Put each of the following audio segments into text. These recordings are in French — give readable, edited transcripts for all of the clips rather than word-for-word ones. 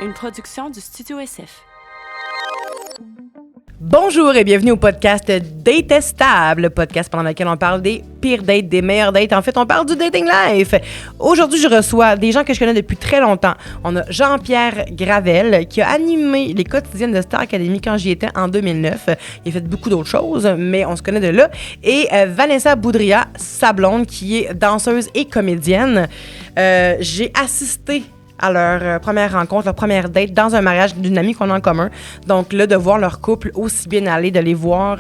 une production du Studio SF. Bonjour et bienvenue au podcast Datestable, le podcast pendant lequel on parle des pires dates, des meilleures dates. En fait, on parle du dating life. Aujourd'hui, je reçois des gens que je connais depuis très longtemps. On a Jean-Pierre Gravel qui a animé les quotidiennes de Star Academy quand j'y étais en 2009. Il a fait beaucoup d'autres choses, mais on se connaît de là. Et Vanessa Boudria, sa blonde, qui est danseuse et comédienne. J'ai assisté à leur première rencontre, leur première date dans un mariage d'une amie qu'on a en commun. Donc là, de voir leur couple aussi bien aller, de les voir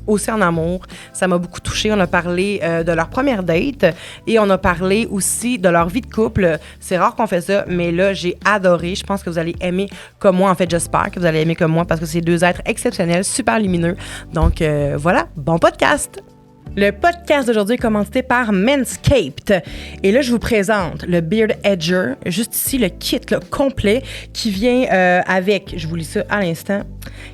aussi en amour, ça m'a beaucoup touchée. On a parlé de leur première date et on a parlé aussi de leur vie de couple. C'est rare qu'on fait ça, mais là, j'ai adoré. Je pense que vous allez aimer comme moi. En fait, j'espère que vous allez aimer comme moi parce que c'est deux êtres exceptionnels, super lumineux. Donc voilà, bon podcast! Le podcast d'aujourd'hui est commandité par Manscaped. Et là, je vous présente le Beard Edger. Juste ici, le kit là, complet qui vient avec, je vous lis ça à l'instant,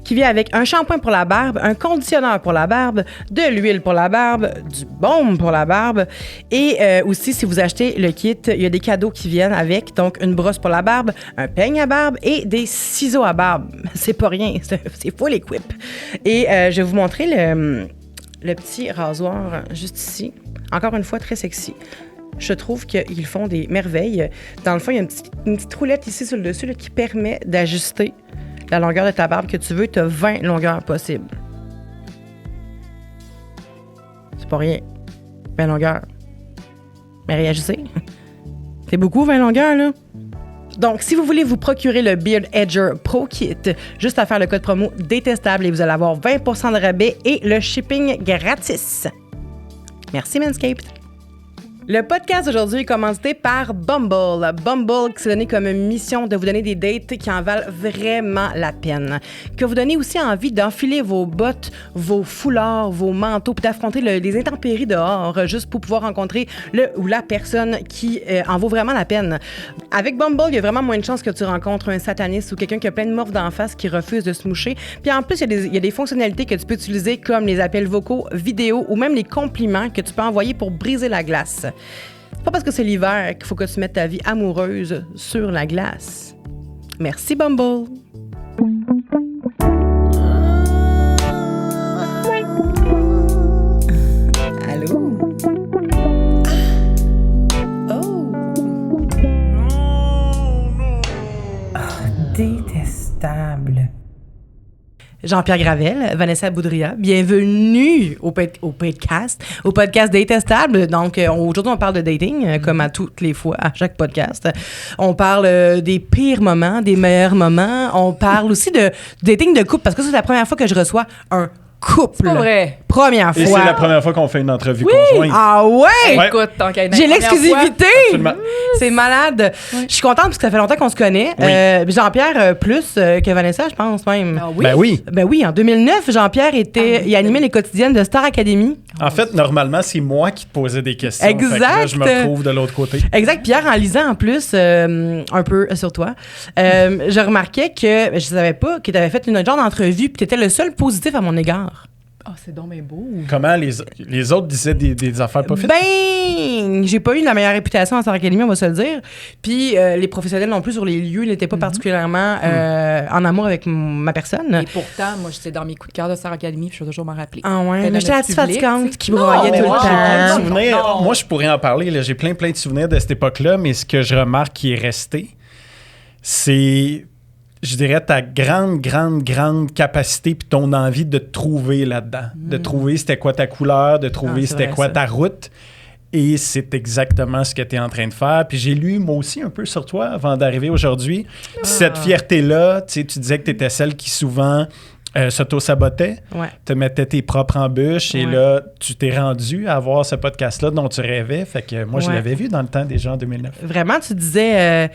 qui vient avec un shampoing pour la barbe, un conditionneur pour la barbe, de l'huile pour la barbe, du baume pour la barbe. Et aussi, si vous achetez le kit, il y a des cadeaux qui viennent avec. Donc, une brosse pour la barbe, un peigne à barbe et des ciseaux à barbe. C'est pas rien, c'est full equip. Et je vais vous montrer le petit rasoir juste ici. Encore une fois, très sexy. Je trouve qu'ils font des merveilles. Dans le fond, il y a une petite roulette ici sur le dessus là, qui permet d'ajuster la longueur de ta barbe que tu veux. Tu as 20 longueurs possibles. C'est pas rien. 20 longueurs. Mais réagissez. C'est beaucoup, 20 longueurs, là. Donc, si vous voulez vous procurer le Beard Edger Pro Kit, juste à faire le code promo Détestable et vous allez avoir 20% de rabais et le shipping gratis. Merci Manscaped. Le podcast d'aujourd'hui est commandité par Bumble. Bumble qui s'est donné comme mission de vous donner des dates qui en valent vraiment la peine. Que vous donnez aussi envie d'enfiler vos bottes, vos foulards, vos manteaux, puis d'affronter les intempéries dehors juste pour pouvoir rencontrer le ou la personne qui en vaut vraiment la peine. Avec Bumble, il y a vraiment moins de chances que tu rencontres un sataniste ou quelqu'un qui a plein de morphes d'en face qui refuse de se moucher. Puis en plus, il y a des fonctionnalités que tu peux utiliser comme les appels vocaux, vidéo ou même les compliments que tu peux envoyer pour briser la glace. C'est pas parce que c'est l'hiver qu'il faut que tu mettes ta vie amoureuse sur la glace. Merci, Bumble. Allô? Oh! Détestable. Jean-Pierre Gravel, Vanessa Boudria, bienvenue au podcast Détestable. Donc, aujourd'hui, on parle de dating, comme à toutes les fois, à chaque podcast. On parle des pires moments, des meilleurs moments. On parle aussi de dating de couple, parce que c'est la première fois que je reçois un couple. C'est pas vrai. Première fois. Et c'est la première fois qu'on fait une entrevue oui! conjointe. Ah ouais? Ouais. Écoute, tant qu'à J'ai l'exclusivité! Absolument. C'est malade. Je suis contente parce que ça fait longtemps qu'on se connaît. Oui. Jean-Pierre, plus que Vanessa, je pense même. Ah oui? Ben oui. Ben oui, en 2009, Jean-Pierre il animait les quotidiennes de Star Academy. En fait, normalement, c'est moi qui te posais des questions. Exact. Fait que là, je me retrouve de l'autre côté. Exact. Pierre, en lisant en plus un peu sur toi, je remarquais que je savais pas que tu avais fait une genre d'entrevue puis tu étais le seul positif à mon égard. Ah, c'est donc bien beau. Comment les autres disaient des affaires pas faites? Ben, j'ai pas eu la meilleure réputation à Star Academy, on va se le dire. Puis les professionnels non plus sur les lieux n'étaient pas particulièrement en amour avec ma personne. Et pourtant, moi, j'étais dans mes coups de cœur de Star Academy, puis je vais toujours m'en rappeler. Ah ouais, C'était mais j'étais la petite notre public, fatigante tu sais. qui broyait Non, tout mais moi, le j'ai plein de temps. souvenirs. Non. Moi, je pourrais en parler. Là. J'ai plein de souvenirs de cette époque-là, mais ce que je remarque qui est resté, c'est, je dirais, ta grande capacité puis ton envie de te trouver là-dedans. De trouver c'était quoi ta couleur, de trouver c'est c'était vrai, quoi ça. ta route. Et c'est exactement ce que tu es en train de faire. Puis j'ai lu, moi aussi, un peu sur toi avant d'arriver aujourd'hui. Puis cette fierté-là, tu sais, tu disais que tu étais celle qui souvent s'auto-sabotait, Ouais. te mettais tes propres embûches. Et Ouais. là, tu t'es rendu à avoir ce podcast-là dont tu rêvais. Fait que moi, je Ouais. l'avais vu dans le temps déjà en 2009. Vraiment, tu disais...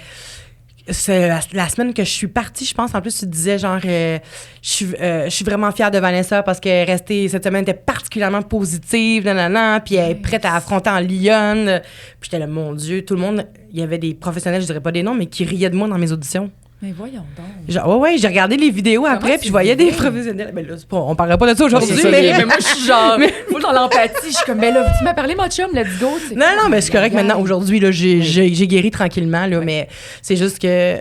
c'est la semaine que je suis partie, je pense. En plus, tu disais genre, je suis vraiment fière de Vanessa parce qu'elle est restée, cette semaine était particulièrement positive, nanana, puis elle est prête à affronter en Lyon. Puis j'étais là, mon Dieu, tout le monde, il y avait des professionnels, je dirais pas des noms, mais qui riaient de moi dans mes auditions. Mais voyons donc. Genre, ouais, j'ai regardé les vidéos après, puis je voyais des professionnels. Mais là, on parlera pas de ça aujourd'hui, mais moi, je suis genre, full dans l'empathie. Je suis comme, ben là, tu m'as parlé, mon chum, let's go. Non, mais c'est correct maintenant. Aujourd'hui, là, j'ai guéri tranquillement, là, mais c'est juste que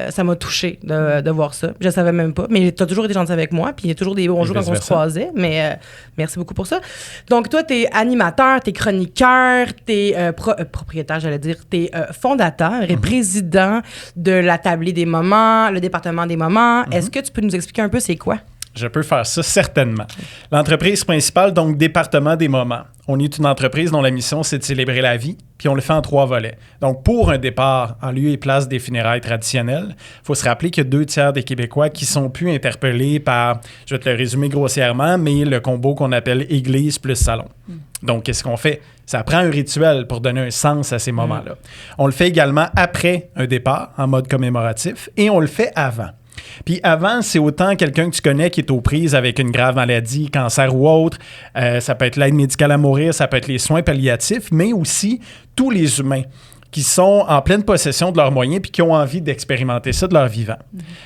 ça m'a touchée de voir ça. Je savais même pas. Mais t'as toujours été gentil avec moi, puis il y a toujours des bons jours quand on se croisait. Mais merci beaucoup pour ça. Donc, toi, t'es animateur, t'es chroniqueur, t'es propriétaire, j'allais dire, t'es fondateur et président de la Tablée des moments, le département des moments. Est-ce que tu peux nous expliquer un peu c'est quoi? Je peux faire ça, certainement. L'entreprise principale, donc Département des moments. On est une entreprise dont la mission, c'est de célébrer la vie, puis on le fait en 3 volets. Donc, pour un départ en lieu et place des funérailles traditionnelles, il faut se rappeler qu'il y a 2 tiers des Québécois qui sont plus interpellés par, je vais te le résumer grossièrement, mais le combo qu'on appelle église plus salon. Donc, qu'est-ce qu'on fait? Ça prend un rituel pour donner un sens à ces moments-là. On le fait également après un départ, en mode commémoratif, et on le fait avant. Puis avant, c'est autant quelqu'un que tu connais qui est aux prises avec une grave maladie, cancer ou autre. Ça peut être l'aide médicale à mourir, ça peut être les soins palliatifs, mais aussi tous les humains qui sont en pleine possession de leurs moyens puis qui ont envie d'expérimenter ça de leur vivant.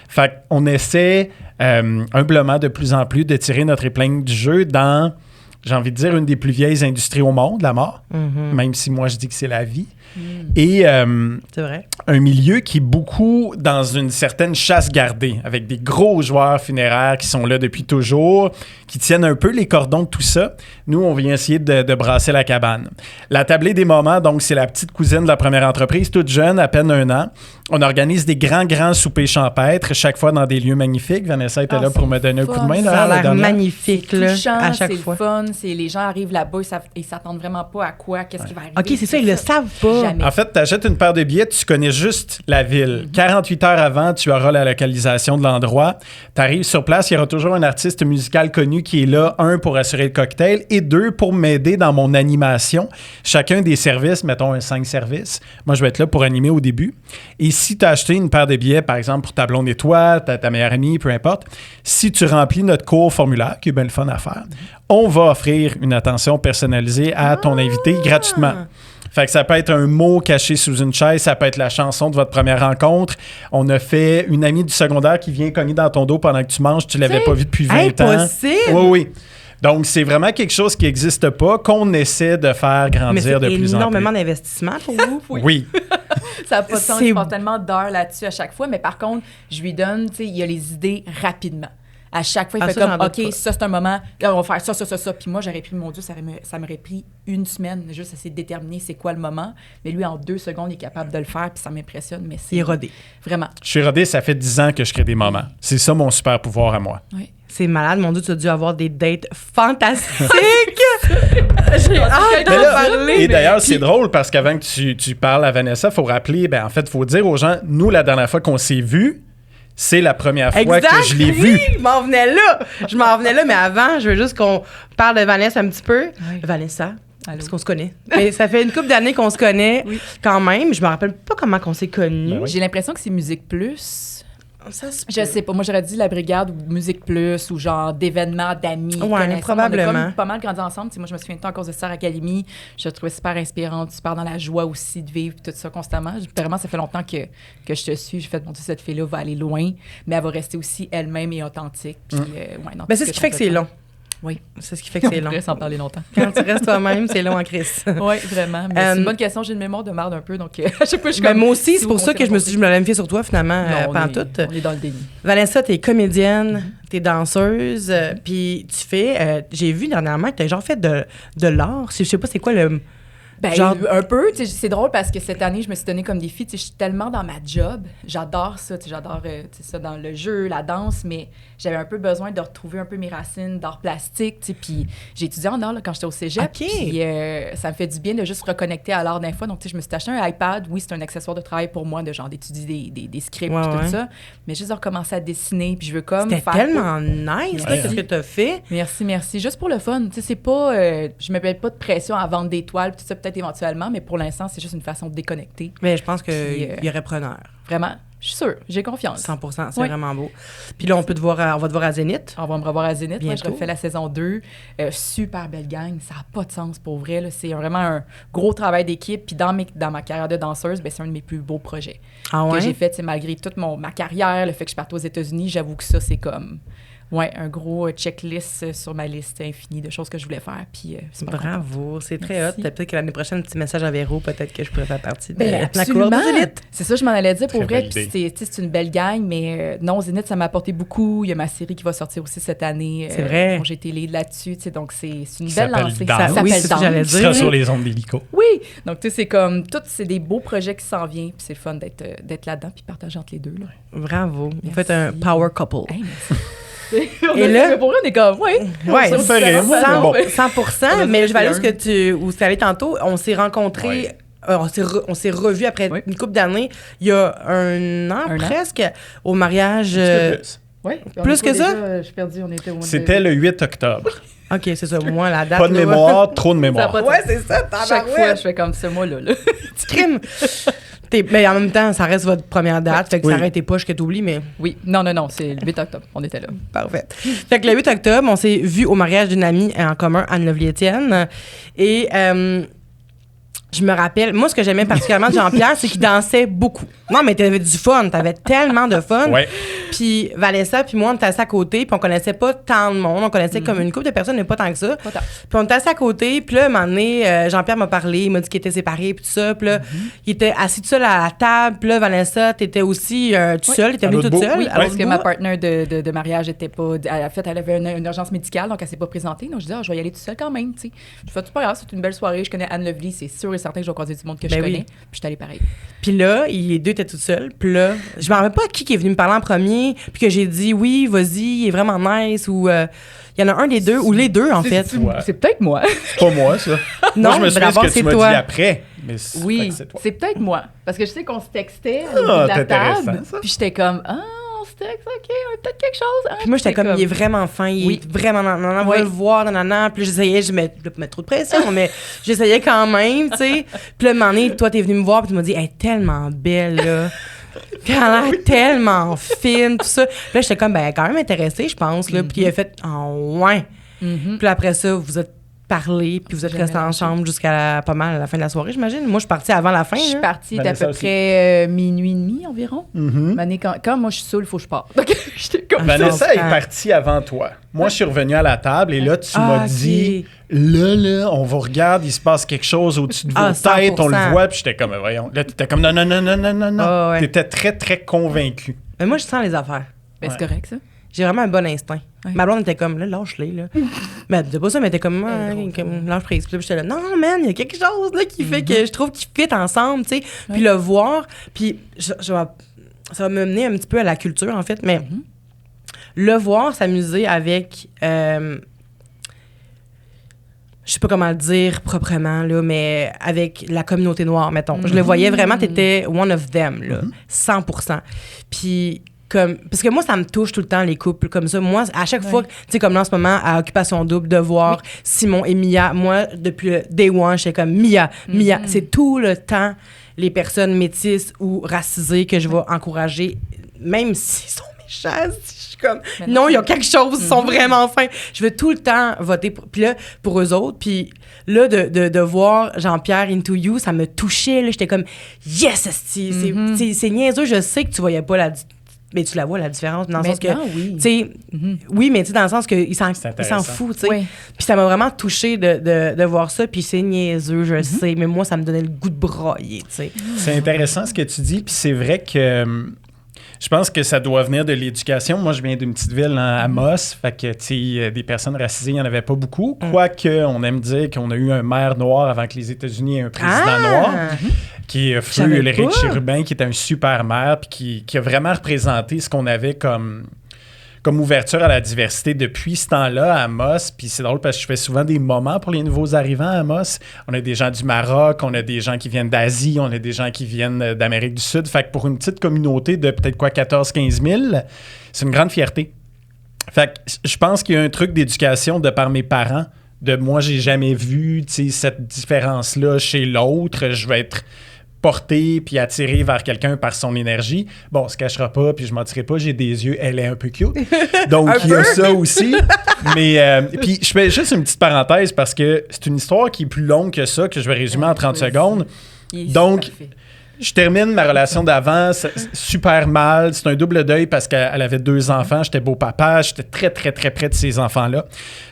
Fait qu'on essaie humblement de plus en plus de tirer notre épingle du jeu dans, j'ai envie de dire, une des plus vieilles industries au monde, la mort, même si moi je dis que c'est la vie. Et c'est vrai. Un milieu qui est beaucoup dans une certaine chasse gardée, avec des gros joueurs funéraires qui sont là depuis toujours, qui tiennent un peu les cordons de tout ça. Nous, on vient essayer de brasser la cabane. La Tablée des moments, donc, c'est la petite cousine de la première entreprise, toute jeune, à peine 1 an. On organise des grands soupers champêtres, chaque fois dans des lieux magnifiques. Vanessa était là pour me donner un coup de main. Ça a l'air magnifique, là, touchant, à chaque fois. C'est fun, les gens arrivent là-bas, ils s'attendent vraiment pas à quoi, qu'est-ce qui va arriver. OK, c'est ça, ils le savent pas. Jamais. En fait, tu achètes une paire de billets, tu connais juste la ville. 48 heures avant, tu auras la localisation de l'endroit. Tu arrives sur place, il y aura toujours un artiste musical connu qui est là, 1, pour assurer le cocktail et 2, pour m'aider dans mon animation. Chacun des services, mettons un 5 services, moi, je vais être là pour animer au début. Et si tu as acheté une paire de billets, par exemple, pour ta blonde et toi, ta meilleure amie, peu importe, si tu remplis notre court formulaire, qui est bien le fun à faire, on va offrir une attention personnalisée à ton invité gratuitement. Fait que ça peut être un mot caché sous une chaise, ça peut être la chanson de votre première rencontre. On a fait une amie du secondaire qui vient cogner dans ton dos pendant que tu manges, tu l'avais pas vu depuis 20 ans. Impossible! Oui. Donc, c'est vraiment quelque chose qui n'existe pas, qu'on essaie de faire grandir de plus en plus. Mais c'est énormément d'investissement pour vous. Oui. Ça n'a pas de sens, je passe tellement d'heures là-dessus à chaque fois, mais par contre, je lui donne, tu sais, il y a les idées rapidement. À chaque fois, il fait comme, OK, ça, c'est un moment, là, on va faire ça. Puis moi, j'aurais pris, mon Dieu, ça m'aurait pris 1 semaine juste à essayer de déterminer c'est quoi le moment. Mais lui, en 2 secondes, il est capable de le faire, puis ça m'impressionne. Mais c'est rodé. Vraiment. Je suis rodé, ça fait 10 ans que je crée des moments. C'est ça mon super pouvoir à moi. Oui. C'est malade, mon Dieu, tu as dû avoir des dates fantastiques! J'ai hâte d'en parler! Et d'ailleurs, c'est drôle parce qu'avant que tu parles à Vanessa, il faut rappeler, en fait, il faut dire aux gens, nous, la dernière fois qu'on s'est vus, c'est la première fois que je l'ai vu. Je m'en venais là, mais avant, je veux juste qu'on parle de Vanessa un petit peu. Oui. Vanessa, parce qu'on se connaît. Mais ça fait une couple d'années qu'on se connaît quand même. Je me rappelle pas comment on s'est connus. Ben oui. J'ai l'impression que c'est Musique Plus. Je sais pas. Moi, j'aurais dit la brigade ou Musique Plus ou genre d'événements, d'amis. Oui, probablement. On a comme pas mal grandi ensemble. T'sais, moi, je me souviens de toi à cause de Star Academy. Je la trouvais super inspirante, super dans la joie aussi de vivre tout ça constamment. Vraiment, ça fait longtemps que je te suis. J'ai fait, mon Dieu, cette fille-là va aller loin, mais elle va rester aussi elle-même et authentique. Puis, mais c'est ce qui fait que c'est long. Oui. C'est ce qui fait que c'est long. On pourrait s'en parler longtemps. Quand tu restes toi-même, c'est long en crise. Oui, vraiment. Mais c'est une bonne question. J'ai une mémoire de merde un peu, donc je sais pas. Moi aussi, c'est pour ça que je me suis dit, je me l'ai fait sur toi, finalement, pendant tout. On est dans le déni. Vanessa, t'es comédienne, t'es danseuse, puis tu fais... j'ai vu dernièrement que t'as genre fait de l'art. Je sais pas c'est quoi le... Ben, genre... un peu. C'est drôle parce que cette année, je me suis donné comme défi. Je suis tellement dans ma job. J'adore ça. J'adore ça dans le jeu, la danse, mais j'avais un peu besoin de retrouver un peu mes racines d'art plastique. Puis j'ai étudié en art là, quand j'étais au cégep. Puis ça me fait du bien de juste reconnecter à l'art d'un fois. Donc, je me suis acheté un iPad. Oui, c'est un accessoire de travail pour moi, de genre d'étudier des scripts et tout ça. Mais juste de recommencer à dessiner. Puis je veux comme C'était faire... tellement nice, qu'est-ce que t'as fait. Merci. Juste pour le fun. C'est pas... je me mets pas de pression à vendre des toiles. Tout ça, peut-être éventuellement, mais pour l'instant, c'est juste une façon de déconnecter. Mais je pense qu'il y aurait preneur. Vraiment. Je suis sûre, j'ai confiance. 100%, c'est Oui. vraiment beau. Puis là, on va te voir à Zénith. On va me revoir à Zénith. Moi, je Bientôt. refais la saison 2. Super belle gang. Ça n'a pas de sens pour vrai. Là. C'est vraiment un gros travail d'équipe. Puis dans ma carrière de danseuse, ben, c'est un de mes plus beaux projets Ah ouais? que j'ai fait. Tu sais, malgré toute ma carrière, le fait que je parte aux États-Unis, j'avoue que ça, c'est comme un gros checklist sur ma liste infinie de choses que je voulais faire. Puis, c'est pas Bravo, c'est très Merci. hot. Peut-être que l'année prochaine, un petit message à Véro, peut-être que je pourrais faire partie de Ben, la absolument. cour de Zénith. C'est ça, je m'en allais dire. Pour Très vrai, belle puis idée. c'est une belle gang, mais non, Zénith, ça m'a apporté beaucoup. Il y a ma série qui va sortir aussi cette année. C'est vrai. Dont j'ai été lead là-dessus. Donc, c'est une Qui belle s'appelle lancée. Danse. Ça oui, s'appelle c'est ce que j'allais Danse. Tu seras dire. sur les ondes d'hélico. Oui! Donc, tu sais, c'est comme... c'est des beaux projets qui s'en viennent. Puis c'est fun d'être là-dedans puis partager entre les deux. Là. Bravo. Vous Merci. faites un power couple. Hey, merci. Et là- Pour vrai, on est comme... Ouais, Ouais, Ça me ferait, moi, c'est 100%, bon. 100%, mais je vais aller où ce que où tu allais tantôt. On s'est rencontrés, Ouais. on s'est revus après Oui. une couple d'années, il y a un an Un an. presque, au mariage. Un petit peu plus. Ouais. Plus que ça? Je suis perdue, on était au mois de- C'était le 8 octobre. OK, c'est ça, moi, la date. Pas de là. mémoire, trop de Ça a mémoire. pas de- Ouais, c'est ça, Chaque fois, je fais comme ce mois-là. Là. petit crime. Mais en même temps, ça reste votre première date, fait que Oui. ça arrête tes poches que t'oublies, mais Oui. Non, c'est le 8 octobre. On était là. parfait. Fait que le 8 octobre, on s'est vu au mariage d'une amie en commun, Anne-Lovely Étienne. Et je me rappelle, moi, ce que j'aimais particulièrement de Jean-Pierre, c'est qu'il dansait beaucoup. Non, mais t'avais du fun, t'avais tellement de fun. Ouais. Puis Vanessa, puis moi, on était assis à côté, puis on connaissait pas tant de monde. On connaissait comme une couple de personnes, mais pas tant que ça. Pas tant. Puis on était assis à côté, puis là, un moment donné, Jean-Pierre m'a parlé, il m'a dit qu'il était séparé, puis tout ça. Puis là, il était assis tout seul à la table. Puis là, Vanessa, t'étais aussi tout Oui. seul, t'étais À venue l'autre toute bout. seule. Oui, à parce l'autre que bout. ma partenaire de mariage était pas... Elle avait une urgence médicale, donc elle s'est pas présentée. Donc je disais, je vais y aller toute seule quand même, tu sais. Je fais, c'est pas grave, c'est une belle soirée. Je connais Anne Lovely, c'est sûr et certain que je vais croiser du monde que je Ben oui. connais. Puis je suis allée pareil. Puis là, les deux étaient toutes seules. Puis là, je me rappelle pas qui est venu me parler en premier, puis que j'ai dit oui, vas-y, il est vraiment nice, ou il y en a un des deux, ou les deux, en fait. Ouais. C'est peut-être moi. C'est pas moi, ça. Non, moi, je me souviens d'abord, ce que c'est tu m'as toi. dit après. Mais fait Oui, que c'est toi. c'est peut-être moi. Parce que je sais qu'on se textait au bout Ah, de la c'est intéressant, table. ça. Puis j'étais comme, on se texte, OK, peut-être quelque chose. Hein? Puis moi, j'étais comme, il est vraiment fin, il Oui. est vraiment, on va Oui. le voir, nanana. Puis là, j'essayais, je me voulais pas mettre trop de pression, mais j'essayais quand même, tu sais. Puis là, un moment donné, toi, t'es venu me voir, puis tu m'as dit, elle est tellement belle, là. Puis elle a l'air tellement fine, tout ça. Puis là, j'étais comme, ben, elle est quand même intéressée, je pense, là. Puis il a fait, ouais. Mhm. Puis après ça, vous êtes parlé, puis vous êtes Jamais restés lâché. ensemble jusqu'à pas mal à la fin de la soirée, j'imagine. Moi, je suis partie avant la fin. Je suis là. partie d'à Vanessa peu aussi. près minuit et demi environ. Mhm. Mané, quand moi je suis saoule, il faut que je parte. Donc j'étais comme Vanessa est comprends. partie avant toi. Moi, je suis revenu à la table et là, tu Ah, m'as ok. dit, là, on vous regarde, il se passe quelque chose au-dessus de vos Ah, têtes, on le 100%. voit, puis j'étais comme, voyons. Là, t'étais comme, non. Ah, ouais. T'étais très, très convaincu. Mais moi, je sens les affaires. Ben, c'est correct ça. J'ai vraiment un bon instinct. Ouais. Ma blonde était comme, là, lâche-les, là. Mais elle disait pas ça, mais elle était comme, comme lâche prise. Puis là, j'étais là, non, man, il y a quelque chose, là, qui fait que je trouve qu'ils fit ensemble, tu sais. Puis le voir, puis ça va me mener un petit peu à la culture, en fait, mais le voir s'amuser avec, je sais pas comment le dire proprement, là, mais avec la communauté noire, mettons. Je le voyais vraiment, t'étais one of them, là, 100%. Puis parce que moi, ça me touche tout le temps, les couples comme ça. Moi, à chaque fois, tu sais, comme là, en ce moment, à Occupation Double, de voir Simon et Mia, moi, depuis le day one, j'étais comme Mia. C'est tout le temps les personnes métisses ou racisées que je vais encourager, même s'ils sont méchants. Je suis comme, non, il y a quelque chose, ils sont vraiment fins. Je veux tout le temps voter puis là, pour eux autres. Puis là, de voir Jean-Pierre Into You, ça me touchait. Là, j'étais comme, yes, c'est niaiseux. Je sais que tu voyais pas mais tu la vois, la différence, dans le sens que, Maintenant, oui. tu sais, oui, mais tu sais, dans le sens qu'il s'en intéressant. fout, tu sais. Oui. Puis ça m'a vraiment touchée de voir ça, puis c'est niaiseux, je sais, mais moi, ça me donnait le goût de brailler, tu sais. C'est intéressant ce que tu dis, puis c'est vrai que je pense que ça doit venir de l'éducation. Moi, je viens d'une petite ville à Amos, fait que, tu sais, des personnes racisées, il n'y en avait pas beaucoup. Quoique, on aime dire qu'on a eu un maire noir avant que les États-Unis aient un président noir, qui est Feu J'avais Ulrich pas. Chérubin, qui est un super maire, puis qui a vraiment représenté ce qu'on avait comme ouverture à la diversité depuis ce temps-là à Amos. Puis c'est drôle parce que je fais souvent des moments pour les nouveaux arrivants à Amos. On a des gens du Maroc, on a des gens qui viennent d'Asie, on a des gens qui viennent d'Amérique du Sud. Fait que pour une petite communauté de peut-être 14-15 000, c'est une grande fierté. Fait que je pense qu'il y a un truc d'éducation de par mes parents. De moi, j'ai jamais vu cette différence-là chez l'autre. Je vais être porté puis attiré vers quelqu'un par son énergie. Bon, on se cachera pas, puis je mentirai pas, j'ai des yeux, elle est un peu cute. Donc, il y a ça aussi. Mais, puis je fais juste une petite parenthèse parce que c'est une histoire qui est plus longue que ça, que je vais résumer en 30 secondes. Donc, je termine ma relation d'avant, super mal. C'est un double deuil parce qu'elle avait 2 enfants. J'étais beau papa. J'étais très, très, très près de ces enfants-là.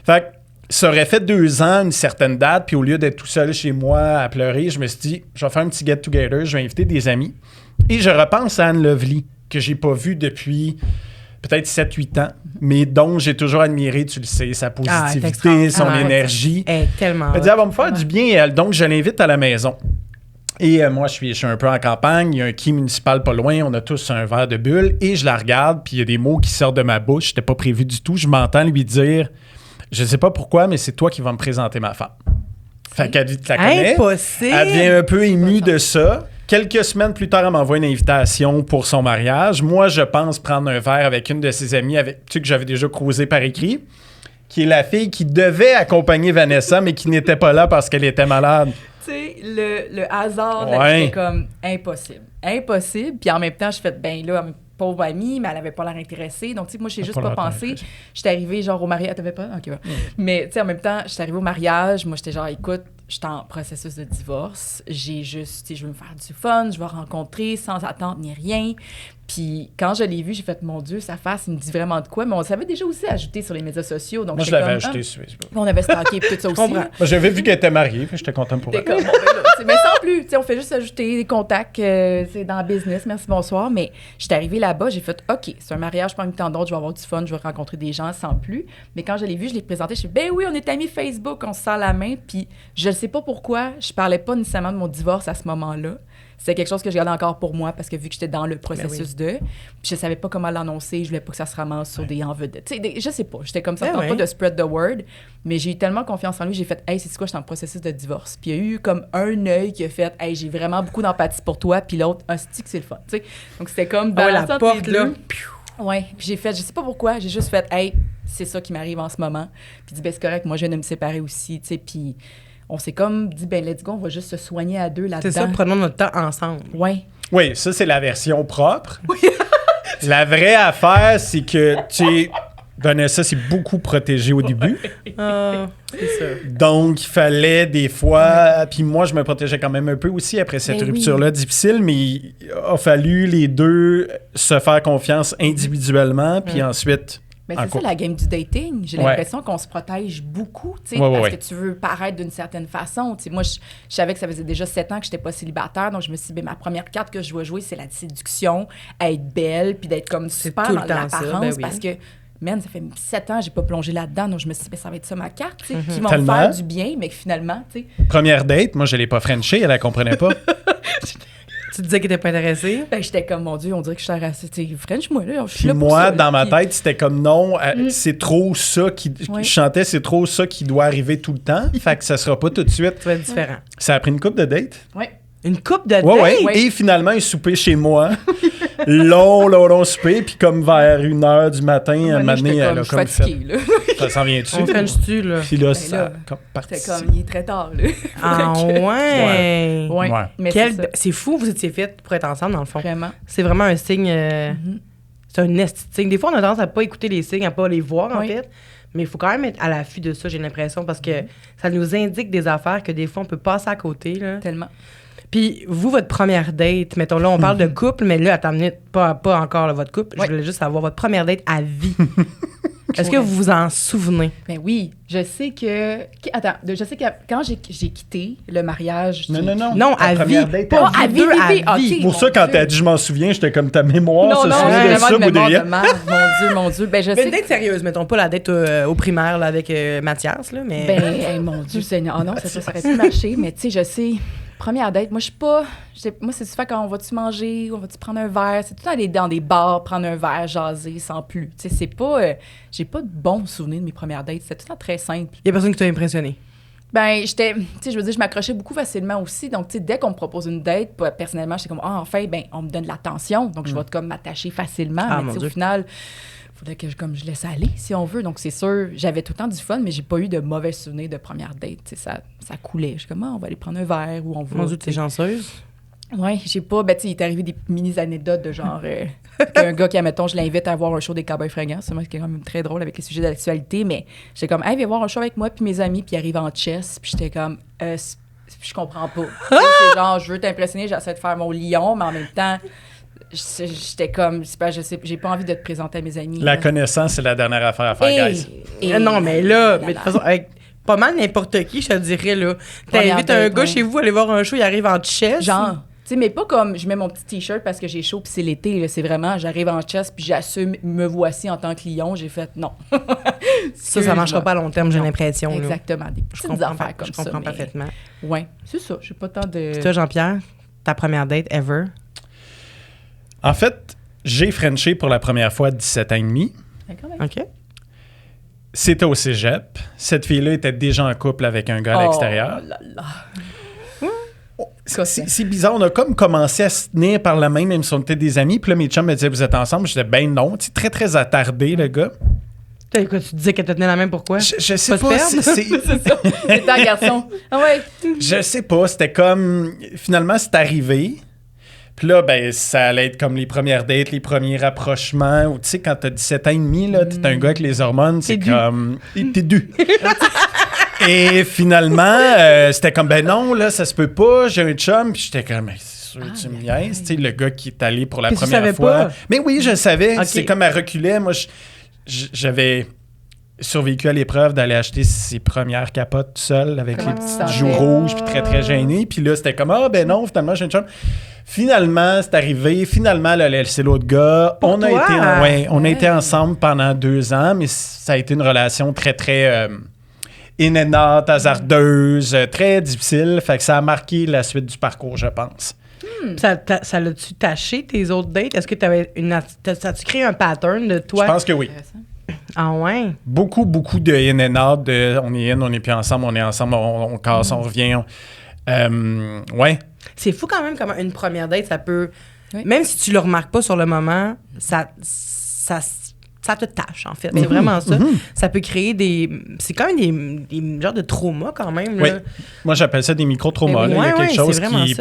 Fait que ça aurait fait 2 ans, une certaine date. Puis au lieu d'être tout seul chez moi à pleurer, je me suis dit, je vais faire un petit get-together. Je vais inviter des amis. Et je repense à Anne Lovely, que j'ai pas vue depuis peut-être 7-8 ans, mais dont j'ai toujours admiré, tu le sais, sa positivité, son énergie. Elle est tellement... Elle dit, elle va me faire du bien, elle. Donc, je l'invite à la maison. Et moi, je suis un peu en campagne. Il y a un quai municipal pas loin. On a tous un verre de bulle. Et je la regarde, puis il y a des mots qui sortent de ma bouche. C'était pas prévu du tout. Je m'entends lui dire, je sais pas pourquoi, mais c'est toi qui vas me présenter ma femme. Fait qu'elle dit que tu la connais. Impossible! Elle devient un peu émue de ça. Quelques semaines plus tard, elle m'envoie une invitation pour son mariage. Moi, je pense prendre un verre avec une de ses amies, avec tu sais, que j'avais déjà croisé par écrit, qui est la fille qui devait accompagner Vanessa, mais qui n'était pas là parce qu'elle était malade. Tu sais, le hasard, Ouais. c'était comme impossible. Impossible. Puis en même temps, je fais, ben là, pauvre amie, mais elle avait pas l'air intéressée. Donc, tu sais, moi, j'ai juste pas pensé. J'étais arrivée, genre, au mariage. T'avais pas? OK, ouais. Mais, tu sais, en même temps, j'étais arrivée au mariage. Moi, j'étais genre, écoute, j'étais en processus de divorce. J'ai juste, tu sais, je veux me faire du fun. Je veux rencontrer sans attente ni rien. Puis quand je l'ai vu, j'ai fait, mon Dieu, sa face, il me dit vraiment de quoi. Mais on savait déjà aussi ajouté sur les médias sociaux. Donc Moi, je l'avais ajouté sur Facebook. On avait stalké et tout ça aussi. Moi, j'avais vu qu'elle était mariée, puis j'étais content pour elle. Comme, bon, ben là, mais sans plus, tu sais, on fait juste ajouter des contacts c'est dans le business, merci, bonsoir. Mais j'étais arrivée là-bas, j'ai fait, OK, c'est un mariage parmi tant d'autres, je vais avoir du fun, je vais rencontrer des gens sans plus. Mais quand je l'ai vu, je l'ai présenté, je suis ben oui, on est amis Facebook, on se serre la main. Puis je ne sais pas pourquoi, je parlais pas nécessairement de mon divorce à ce moment-là. C'était quelque chose que je gardais encore pour moi parce que vu que j'étais dans le processus puis je savais pas comment l'annoncer, je voulais pas que ça se ramasse sur des enveloppes. Tu sais, je sais pas, j'étais comme ça, pas de spread the word, mais j'ai eu tellement confiance en lui, j'ai fait, hey, c'est quoi, je suis en processus de divorce. Puis il y a eu comme un œil qui a fait, hey, j'ai vraiment beaucoup d'empathie pour toi, puis l'autre, un stick, c'est le fun. Tu sais, donc c'était comme la porte là. Ouais, puis j'ai fait, je sais pas pourquoi, j'ai juste fait, hey, c'est ça qui m'arrive en ce moment. Puis dit, ben c'est correct, moi je viens de me séparer aussi, tu sais, puis on s'est comme dit, ben let's go, on va juste se soigner à 2 là-dedans. C'est ça, prenons notre temps ensemble. Ouais. Oui, ça, c'est la version propre. La vraie affaire, c'est que Vanessa, c'est beaucoup protégé au début. C'est ça. Donc, il fallait des fois... Puis moi, je me protégeais quand même un peu aussi après cette rupture-là difficile, mais il a fallu les deux se faire confiance individuellement, puis ensuite... Mais c'est ça la game du dating. J'ai l'impression qu'on se protège beaucoup, tu sais, parce que tu veux paraître d'une certaine façon. Tu sais, moi, je savais que ça faisait déjà 7 ans que j'étais pas célibataire, donc je me suis dit, ben, ma première carte que je dois jouer, c'est la séduction, être belle, puis d'être comme super dans l'apparence, parce que, man, ça fait 7 ans, j'ai pas plongé là-dedans, donc je me suis dit, ben, ça va être ça ma carte, tu sais, qui va me faire du bien, mais que finalement, tu sais... Première date, moi, je l'ai pas frenchée, elle la comprenait pas. Tu disais qu'il était pas intéressé? Ben, j'étais comme, mon Dieu, on dirait que je suis assez, tu sais, French-moi, là. Puis moi, dans ma tête, c'était comme non, c'est trop ça qui. Je chantais, c'est trop ça qui doit arriver tout le temps. Fait que ça sera pas tout de suite. Ça va être différent. Ça a pris une couple de dates. Oui. Une coupe de date? Oui. Et finalement, un souper chez moi. long souper. Puis comme vers 1h du matin, un moment donné, elle a comme fatiguée, fait... là. Ça s'en vient dessus. On french-tu, là? Puis là, Ben ça là, comme parti. C'était comme, il est très tard, là. Ah ouais! Ouais. Mais c'est fou, vous étiez fait pour être ensemble, dans le fond. Vraiment. C'est vraiment un signe... C'est un esti de signe. Des fois, on a tendance à pas écouter les signes, à pas les voir, en fait. Mais il faut quand même être à l'affût de ça, j'ai l'impression, parce que ça nous indique des affaires que des fois, on peut passer à côté, là. Tellement. Puis, vous, votre première date, mettons là, on parle de couple, mais là, attends une minute, pas encore là, votre couple. Je voulais juste savoir votre première date à vie. Est-ce que vous vous en souvenez? Ben oui, je sais que... Attends, je sais que quand j'ai quitté le mariage... Non, à vie. Pas à vie, à vie. Pour ça, quand t'as dit « je m'en souviens » j'étais comme ta mémoire se souvient de vraiment ça, Baudrillard. Mon Dieu. Ben, je sais une date sérieuse, mettons pas la date au primaire là, avec Mathias, là, mais... Ben, mon Dieu Seigneur. Ah non, ça aurait pu marcher, mais tu sais, je sais... Première date, moi, je suis pas... Moi, c'est souvent quand on va-tu manger, on va-tu prendre un verre. C'est tout aller dans des bars, prendre un verre, jaser, sans plus. Tu sais, c'est pas... j'ai pas de bons souvenirs de mes premières dates. C'était tout le temps très simple. Il y a personne qui t'a impressionné? Ben, j'étais... Tu sais, je veux dire, je m'accrochais beaucoup facilement aussi. Donc, tu sais, dès qu'on me propose une date, personnellement, j'étais comme, enfin, ben, on me donne de l'attention. Donc, je vais comme m'attacher facilement. Mais tu sais, au final... Faudrait que je laisse aller, si on veut. Donc, c'est sûr, j'avais tout le temps du fun, mais j'ai pas eu de mauvais souvenirs de première date. Ça coulait. Je suis comme, on va aller prendre un verre ou on va... Mon Dieu, t'es chanceuse. Ouais, j'ai pas. Ben, tu sais, il est arrivé des mini-anecdotes de genre. Un gars qui, admettons, je l'invite à voir un show des Cowboys Fringants. C'est moi qui est quand même très drôle avec les sujets d'actualité. Mais j'étais comme, hey, viens voir un show avec moi puis mes amis. Puis il arrive en chess. Puis j'étais comme, je comprends pas. C'est genre, je veux t'impressionner, j'essaie de faire mon lion, mais en même temps, j'étais comme, c'est pas, je sais, j'ai pas envie de te présenter à mes amis. La connaissance, c'est la dernière affaire à faire, guys. Non, mais là, mais de toute façon, avec pas mal n'importe qui, je te dirais, là. T'invites un gars chez vous, aller voir un show, il arrive en chess. Genre. Tu sais, mais pas comme je mets mon petit T-shirt parce que j'ai chaud puis c'est l'été. Là. C'est vraiment, j'arrive en chess puis j'assume, me voici en tant que lion. J'ai fait non. Ça marchera pas à long terme, j'ai l'impression. Exactement. Des petites affaires comme ça. Je comprends parfaitement. Ouais, c'est ça. J'ai pas tant de... Puis toi, Jean-Pierre, ta première date ever? En fait, j'ai frenché pour la première fois à 17 ans et demi. OK. C'était au cégep. Cette fille-là était déjà en couple avec un gars à l'extérieur. Oh là là. C'est bizarre, on a comme commencé à se tenir par la main, même si on était des amis. Puis là, mes chums me disaient, vous êtes ensemble? Je disais, ben non. Tu sais, très, très attardé, le gars. Quoi, tu disais qu'elle te tenait la main, pourquoi? Je sais pas. C'est ça. C'était un garçon. Ah ouais. Je sais pas. C'était comme... Finalement, c'est arrivé. Puis là, ben, ça allait être comme les premières dates, les premiers rapprochements. Ou tu sais, quand t'as 17 ans et demi, là, t'es un gars avec les hormones, c'est comme... T'es dû. Et finalement, c'était comme, ben non, là, ça se peut pas, j'ai un chum. Puis j'étais comme, c'est sûr, tu me niaises. Tu sais, le gars qui est allé pour la première fois. Pas. Mais oui, je savais. Okay. C'est comme elle reculait. Moi, j'avais survécu à l'épreuve d'aller acheter ses premières capotes tout seul avec les petits joues rouges, puis très, très gêné. Puis là, c'était comme, ben non, finalement, j'ai un chum. Finalement, c'est arrivé. Finalement, elle a laissé l'autre gars. On a été ensemble pendant 2 ans, mais ça a été une relation très, très... in and out, hasardeuse, très difficile. Fait que ça a marqué la suite du parcours, je pense. Ça l'a-tu taché, tes autres dates? Est-ce que ça a-tu créé un pattern de toi? Je pense que oui. Ah ouais? Beaucoup, beaucoup de in and out, de on est in, on n'est plus ensemble, on est ensemble, on casse, on revient. Ouais. C'est fou quand même comment une première date, ça peut... Oui. Même si tu le remarques pas sur le moment, ça te tâche, en fait. C'est vraiment ça. Ça peut créer des... C'est quand même des genres de traumas, quand même. Là. Oui. Moi, j'appelle ça des micro-traumas. Il y a quelque chose qui...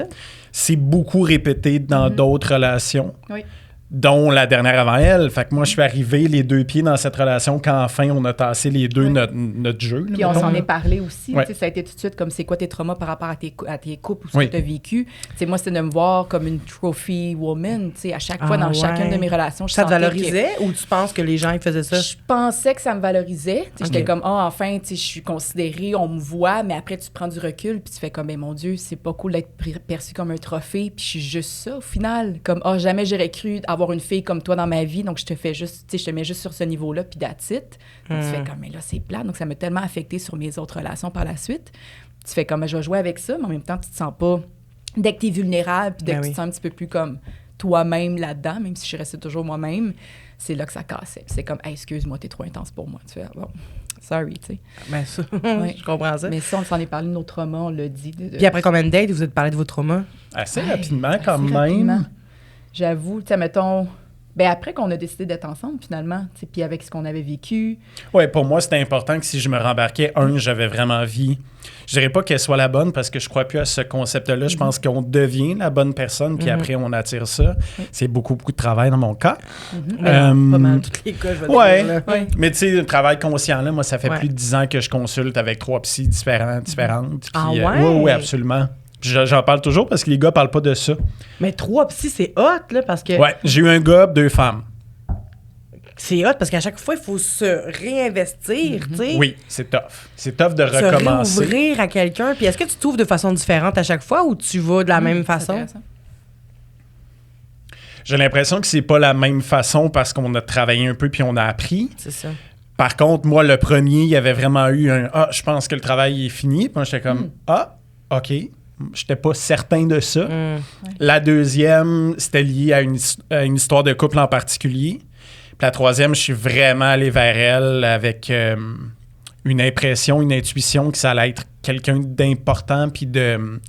C'est beaucoup répété dans d'autres relations. Oui. Dont la dernière avant elle. Fait que moi, je suis arrivé les 2 pieds dans cette relation quand enfin on a tassé les deux notre jeu. Puis on s'en est parlé aussi. Ouais. Ça a été tout de suite comme c'est quoi tes traumas par rapport à tes couples ou ce que tu as vécu. T'sais, moi, c'était de me voir comme une trophy woman. À chaque fois, dans chacune de mes relations, je ça te valorisait ou tu penses que les gens ils faisaient ça? Je pensais que ça me valorisait. J'étais comme, enfin, je suis considérée, on me voit, mais après, tu prends du recul puis tu fais comme, ben, mon Dieu, c'est pas cool d'être perçu comme un trophée. Puis je suis juste ça au final. Comme, jamais j'aurais cru avoir une fille comme toi dans ma vie, donc je te mets juste sur ce niveau-là, puis that's it. Donc, tu fais comme, mais là, c'est plat. Donc, ça m'a tellement affecté sur mes autres relations par la suite. Tu fais comme, je vais jouer avec ça, mais en même temps, tu te sens pas... Dès que tu es vulnérable, puis dès que tu te sens un petit peu plus comme toi-même là-dedans, même si je restais toujours moi-même, c'est là que ça cassait. C'est comme, hey, excuse-moi, t'es trop intense pour moi. Tu fais, bon, sorry, tu sais. Ben ça, je comprends ça. Mais ça, on s'en est parlé de nos traumas, on l'a dit. Puis après combien de dates vous êtes parlé de vos traumas? Assez rapidement, quand même. J'avoue, tu sais, mettons... Ben après qu'on a décidé d'être ensemble, finalement, puis avec ce qu'on avait vécu. Oui, pour moi, c'était important que si je me rembarquais, j'avais vraiment envie. Je dirais pas qu'elle soit la bonne parce que je crois plus à ce concept-là. Je pense qu'on devient la bonne personne, puis après, on attire ça. C'est beaucoup, beaucoup de travail dans mon cas. Pas mal tous les cas, je vais dire. Ouais. Mais tu sais, le travail conscient, là, moi, ça fait plus de 10 ans que je consulte avec 3 psys différentes. Puis, oui, absolument. J'en parle toujours parce que les gars parlent pas de ça. Mais 3 psys, c'est hot, là, parce que... Ouais, j'ai eu un gars, 2 femmes. C'est hot parce qu'à chaque fois, il faut se réinvestir, tu sais. Oui, c'est tough. C'est tough de recommencer. Se réouvrir à quelqu'un. Puis est-ce que tu t'ouvres de façon différente à chaque fois ou tu vas de la même façon? J'ai l'impression que c'est pas la même façon parce qu'on a travaillé un peu puis on a appris. C'est ça. Par contre, moi, le premier, il y avait vraiment eu un « Ah, je pense que le travail est fini. » Puis moi, j'étais comme « Ah, OK. » J'étais pas certain de ça. La deuxième, c'était lié à une histoire de couple en particulier. Puis la troisième, je suis vraiment allé vers elle avec une impression, une intuition que ça allait être quelqu'un d'important puis de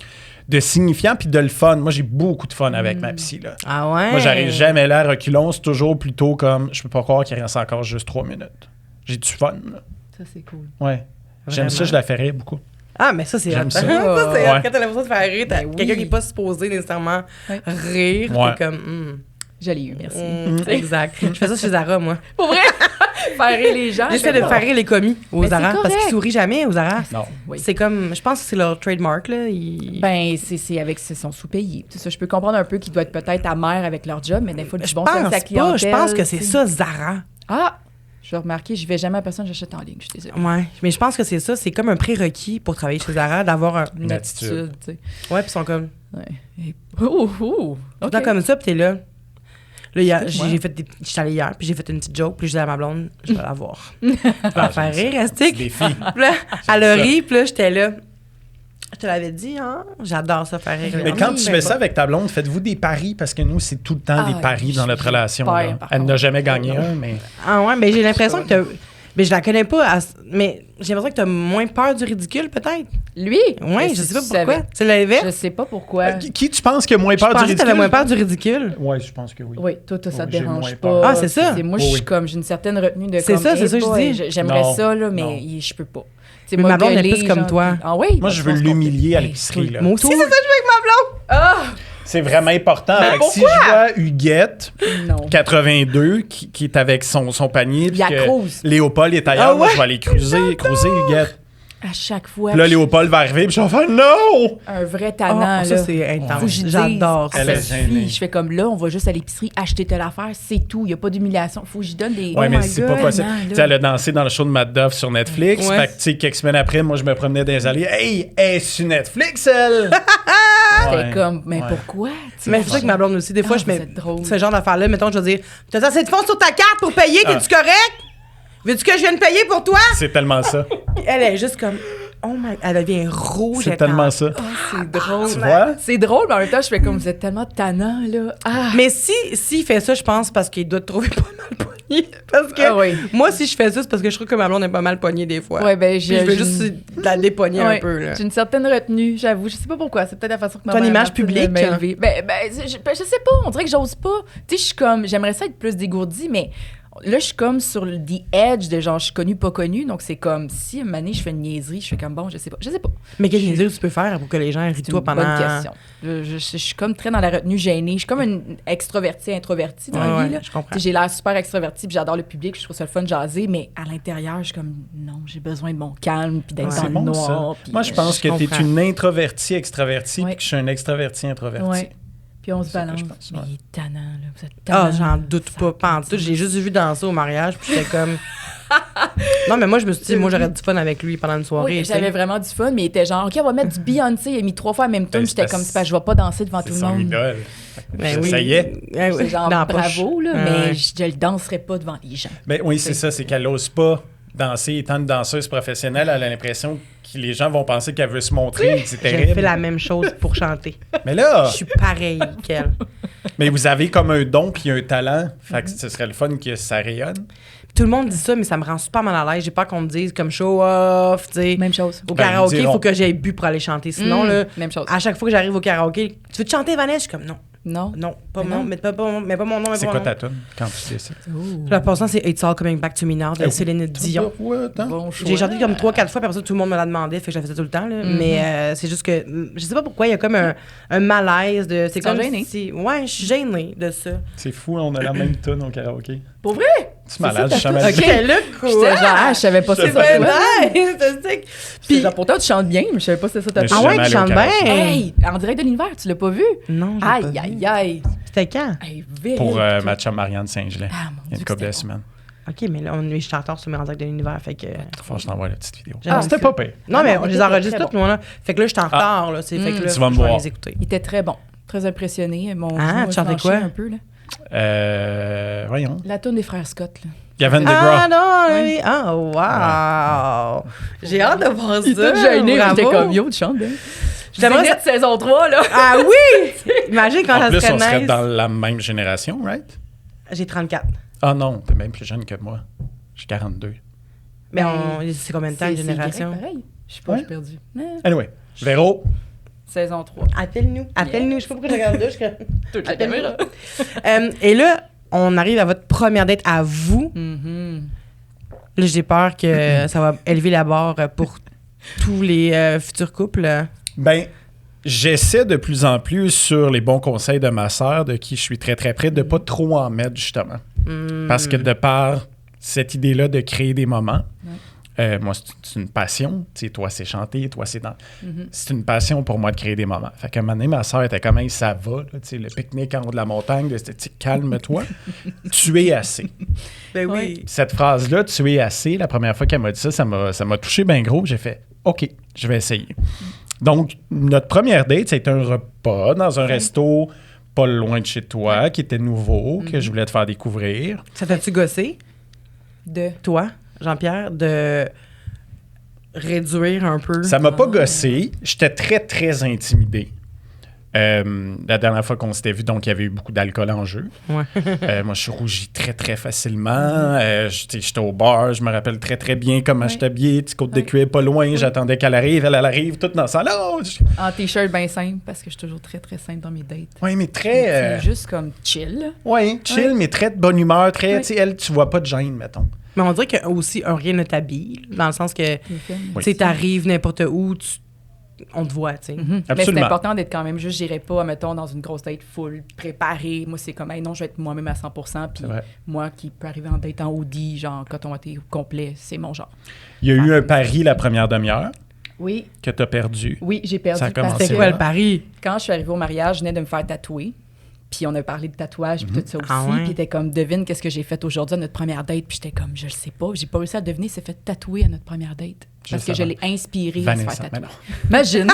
signifiant puis de le fun. Moi, j'ai beaucoup de fun avec ma psy, là. Ah ouais? Moi, j'arrive jamais là à reculons. C'est toujours plutôt comme, je peux pas croire qu'il reste encore juste 3 minutes. J'ai du fun, là. Ça, c'est cool. Ouais. J'aime ça, je la ferais beaucoup. Ah, mais ça, c'est J'aime hot. ça. Ça, c'est hot. Ouais. Quand t'as l'impression de faire rire, t'as Ben oui. quelqu'un qui n'est pas supposé nécessairement Ouais. rire. Ouais. T'es comme, Je l'ai eu, merci. exact. Je fais ça chez Zara, moi. Pour vrai? Faire rire les gens. J'essaie de faire rire les commis aux Mais c'est Zara parce correct. qu'ils sourient jamais aux Zara. Non. Oui. C'est comme, je pense que c'est leur trademark, là. Ben, c'est avec c'est son sous-payé. C'est ça, je peux comprendre un peu qu'ils doivent être peut-être amers avec leur job, mais des fois, du Je bon pense service à pas. clientèle. Je pense que c'est tu sais. ça, Zara. Ah! Je vais remarquer, je vais jamais à personne, j'achète en ligne, je suis désolée. Ouais. Mais je pense que c'est ça. C'est comme un prérequis pour travailler chez Zara d'avoir un. Une attitude. tu sais. Ouais, puis ils sont comme. Ouais. Et- Oh, oh! Tout le OK. temps comme ça, puis t'es là. Là, hier, Excuse-moi. j'ai fait des. J'étais allée hier, puis j'ai fait une petite joke, puis je disais à ma blonde, je vais la voir. Je vais la faire rire, Astic. Les filles. Puis là, elle a ça. ri, puis là, j'étais là. Je te l'avais dit, hein? J'adore ça faire rire. Mais Oui, quand tu ben fais pas. ça avec ta blonde, faites-vous des paris? Parce que nous, c'est tout le temps Ah, des paris je dans notre suis relation. super, là. par Elle n'a contre. jamais gagné un, mais... Ah ouais, mais j'ai l'impression que t'as. Mais je la connais pas. Mais j'ai l'impression que t'as moins peur du ridicule, peut-être. Lui? Ouais, Mais je si sais pas tu pourquoi. savais. C'est l'inverse. Je sais pas pourquoi. Qui tu penses qui a moins Je peur du pensais que ridicule? t'avais moins peur du ridicule. Oui, je pense que oui. Oui, toi, ça te Oui, j'ai dérange moins pas. peur. Ah, c'est ça? Moi, Oui, je suis oui. comme, j'ai une certaine retenue de C'est comme, ça, c'est hey ça que je boy, dis. J'aimerais Non, ça, là, non. mais je peux pas. Tu sais, Mais moi, ma blonde est gueuler, plus comme genre, toi. Ah oui? Moi, je veux l'humilier à l'épicerie. là. Moi aussi, c'est ça que je fais avec ma blonde. Ah! C'est vraiment important. Fait que si je vois Huguette, Non. 82, qui est avec son panier, puis Il que accrouse. Léopold est ailleurs, Ah moi, ouais? je vais aller cruiser Huguette. À chaque fois. Puis là, Léopold va arriver, puis je vais faire « Non! Un vrai tannant, Oh, ça, là. c'est Faut que intense. j'y dise. J'adore ça. Elle est Ça gênée. suffit. Je fais comme là, on va juste à l'épicerie, acheter telle affaire, c'est tout. Il n'y a pas d'humiliation. Faut que j'y donne des. Ouais, mais my c'est God, pas possible. non, Tu sais, elle a dansé dans le show de Matt Duff sur Netflix. Ouais. Fait que, tu sais, quelques semaines après, moi, je me promenais dans les allées. Hey, elle est sur Netflix, elle! J'étais Ouais. comme, mais Ouais. pourquoi? Tu sais, Mais c'est ça que ma blonde aussi. Des fois, Ah, je vous mets êtes drôle. ce genre d'affaires-là. Mettons, je vais dire t'as assez de fonds sur ta carte pour payer, Ah. t'es-tu correct? Veux-tu que je vienne payer pour toi? C'est tellement ça. Puis elle est juste comme oh my. Elle devient rouge. C'est elle tellement est en- ça. c'est drôle. Tu vois? C'est drôle, mais en même temps, je fais comme, vous êtes tellement tannant, là. Ah! Mais s'il fait ça, je pense parce qu'il doit te trouver pas mal pogné. Parce que Ah oui. moi, si je fais ça, c'est parce que je trouve que ma blonde est pas mal pognée des fois. Ouais, ben, Puis je veux juste la dépogner un peu. Là. J'ai une certaine retenue, j'avoue. Je sais pas pourquoi. C'est peut-être la façon que ma Ton mère image m'a appris de publique, m'élever. Je sais pas. On dirait que j'ose pas. Tu sais, je suis comme, j'aimerais ça être plus dégourdie, mais là, je suis comme sur le the edge de genre, je suis connue, pas connue. Donc, c'est comme, si une année, je fais une niaiserie, je fais comme, bon, je sais pas. Je sais pas. Mais quelle niaiserie tu peux faire pour que les gens rient de C'est toi une pendant. bonne question. Je suis comme très dans la retenue gênée. Je suis comme une extrovertie, introvertie dans la Ouais, vie. Là. je comprends. Tu sais, j'ai l'air super extravertie, puis j'adore le public, je trouve ça le fun de jaser, mais à l'intérieur, je suis comme, non, j'ai besoin de mon calme, puis d'être Ouais. dans C'est le bon, noir. ça. puis, Moi, je pense je que tu es comprends. une introvertie extravertie, Ouais. puis que je suis un extraverti introverti. Ouais. Puis on se C'est ça que balance. je pense, Mais ouais. il est tannant, là. Vous êtes Ah, tannant. j'en doute Ça pas en tout. J'ai juste vu danser au mariage, puis j'étais comme. Non, mais moi, je me suis dit, moi, j'aurais du fun avec lui pendant une soirée. Oui, tu sais. j'avais vraiment du fun, mais il était genre, OK, on va mettre du Beyoncé. Il a mis 3 fois en même temps. Ben, J'étais c'est comme, parce- c'est parce que je vais pas danser devant tout C'est le son monde. idole. Ben Ça oui. y est. Ouais, ouais. C'est genre, Dans la poche. bravo, là, Ouais, mais ouais. je le danserai pas devant les gens. Ben oui, c'est ça, c'est qu'elle n'ose pas danser. Étant une danseuse professionnelle, elle a l'impression que les gens vont penser qu'elle veut se montrer. C'est Je terrible. fais la même chose pour chanter. Mais là, Je suis pareille qu'elle. mais vous avez comme un don puis un talent. Fait que ce serait le fun que ça rayonne. Tout le monde dit ça, mais ça me rend super mal à l'aise. J'ai peur qu'on me dise comme show off, tu sais. Même chose. Au Ben, karaoké, ils il diront. faut que j'aie bu pour aller chanter. Sinon, là, Même chose. à chaque fois que j'arrive au karaoké, tu veux te chanter, Vanessa? Je suis comme non, Non. non, pas Mais mon non. nom, mais pas mon nom, mais pas mon nom. C'est quoi ta tune quand tu dis ça? La passant, c'est It's All Coming Back to Me Now de Céline Dion. Bon choix. J'ai chanté comme 3-4 fois, puis après ça, tout le monde me l'a demandé, fait que je la faisais tout le temps. Là. Mais c'est juste que, je sais pas pourquoi, il y a comme un malaise de. C'est Ils sont comme gênés. si. Ouais, je suis gênée de ça. C'est fou, on a la même tune au karaoké. Pour vrai? Tu malade, ça, je ta jamais tune? dit. J'étais là, quoi? J'étais genre, ah, je savais pas Je c'est sais ça. pas. nice, c'est sick. Puis genre, pourtant, tu chantes bien, mais je savais pas c'est ça ta Mais je tune. suis Ah ouais, jamais tu allé au chantes karaoké. bien. Hey, en direct de l'univers, tu l'as pas vu? Non, j'ai pas Aïe, vu. aïe, aïe. C'était quand? Hey, vite. Pour ma chum Marianne Saint-Gelais. Ah, mon Il y a Dieu, une que couple de c'était semaines. OK, mais là, je suis en retard sur mes rencontres de l'univers, fait que. Faut que je t'envoie la petite vidéo. J'aime Ah, c'était ça. pas pire. Non, mais non, on les c'était enregistre très toutes, moi, là. Fait que là, je suis en retard, là. Fait que là, Tu vas me je vais voir. les écouter. Il était très bon. Très impressionné. Mon Ah, genou a tu chantais flanché quoi? un peu, là. Voyons. La tune des frères Scott, là. Gavin Ah DeGraw. non, Ouais. oui. Ah, wow! J'ai hâte de voir ça. Il était gêné, bravo. j'étais comme yo, tu chantes bien. J'aimerais Zénith saison 3, là. Ah oui! Imagine quand En ça plus, serait on serait nice. dans la même génération, right? J'ai 34. Ah non, t'es même plus jeune que moi. J'ai 42. Mais Ben, c'est combien de temps, une C'est génération? correct, pareil. Je sais pas, Ouais. j'ai perdu. Anyway, Véro, Saison 3. Appelle-nous. Appelle-nous. Je sais pas pourquoi je regarde là. Toute la Appelle-nous. caméra. Et là, on arrive à votre première date à vous. Mhm. Là, j'ai peur que ça va élever la barre pour tous les futurs couples? Ben, j'essaie de plus en plus sur les bons conseils de ma sœur, de qui je suis très, très près, de pas trop en mettre, justement. Parce que de par cette idée-là de créer des moments, moi, c'est une passion. Tu sais, toi, c'est chanter, toi, c'est dans... C'est une passion pour moi de créer des moments. Fait qu'à un moment donné, ma sœur était comme, hey, ça va, là, tu sais, le pique-nique en haut de la montagne, l'esthétique, calme-toi. Tu es assez. Ben oui. Cette phrase-là, tu es assez, la première fois qu'elle m'a dit ça, ça m'a touché bien gros. J'ai fait, OK, je vais essayer. Donc, notre première date, ça a été un repas dans un resto pas loin de chez toi, qui était nouveau, que je voulais te faire découvrir. Ça t'a-tu gossé, De... toi, Jean-Pierre, de réduire un peu? Ça m'a pas gossé. J'étais très, très intimidé. La dernière fois qu'on s'était vu, donc il y avait eu beaucoup d'alcool en jeu. Ouais. Moi, je suis rougi très, très facilement. J'étais au bar, je me rappelle très, très bien comment j'étais habillé. Petite côte de cuir pas loin, j'attendais qu'elle arrive. Elle arrive, toute dans ça. En t-shirt bien simple, parce que je suis toujours très, très simple dans mes dates. Oui, mais très... C'est juste comme chill. Oui, chill, mais très de bonne humeur. Très, Ouais. tu sais, elle, tu vois pas de gêne, mettons. Mais on dirait que aussi rien ne t'habille, dans le sens que, tu Oui. sais, t'arrives n'importe où, on te voit, tu sais. Mais c'est Absolument. important d'être quand même juste, j'irai pas, mettons, dans une grosse date full préparée. Moi, c'est comme, hey, non, je vais être moi-même à 100%. Puis C'est vrai. moi qui peux arriver en date en hoodie, genre coton watté complet, c'est mon genre. Il y a eu un pari la première demi-heure Oui, que tu as perdu. oui, j'ai perdu. Ça a parce commencé C'est que quoi là. le pari? quand je suis arrivée au mariage, je venais de me faire tatouer. Puis on a parlé de tatouage, puis tout ça aussi. Ah ouais? Puis t'es comme, devine qu'est-ce que j'ai fait aujourd'hui à notre première date. Puis j'étais comme, je le sais pas. J'ai pas réussi à deviner, c'est fait tatouer à notre première date. Parce que je l'ai inspiré à se Vanessa, faire mais tatouer. Imagine!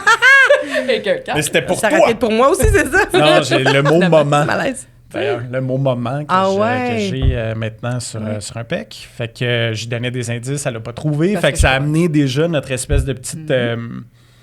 Avec un casque. Mais c'était pour Ça toi. rapide pour moi aussi, c'est ça? Non, j'ai le mot moment. Malaise. D'ailleurs, le mot moment que Ah j'ai, ouais? que j'ai maintenant sur un pec. Fait que je lui donnais des indices, elle l'a pas trouvé. Parce Fait que que ça a je amené déjà notre espèce de petite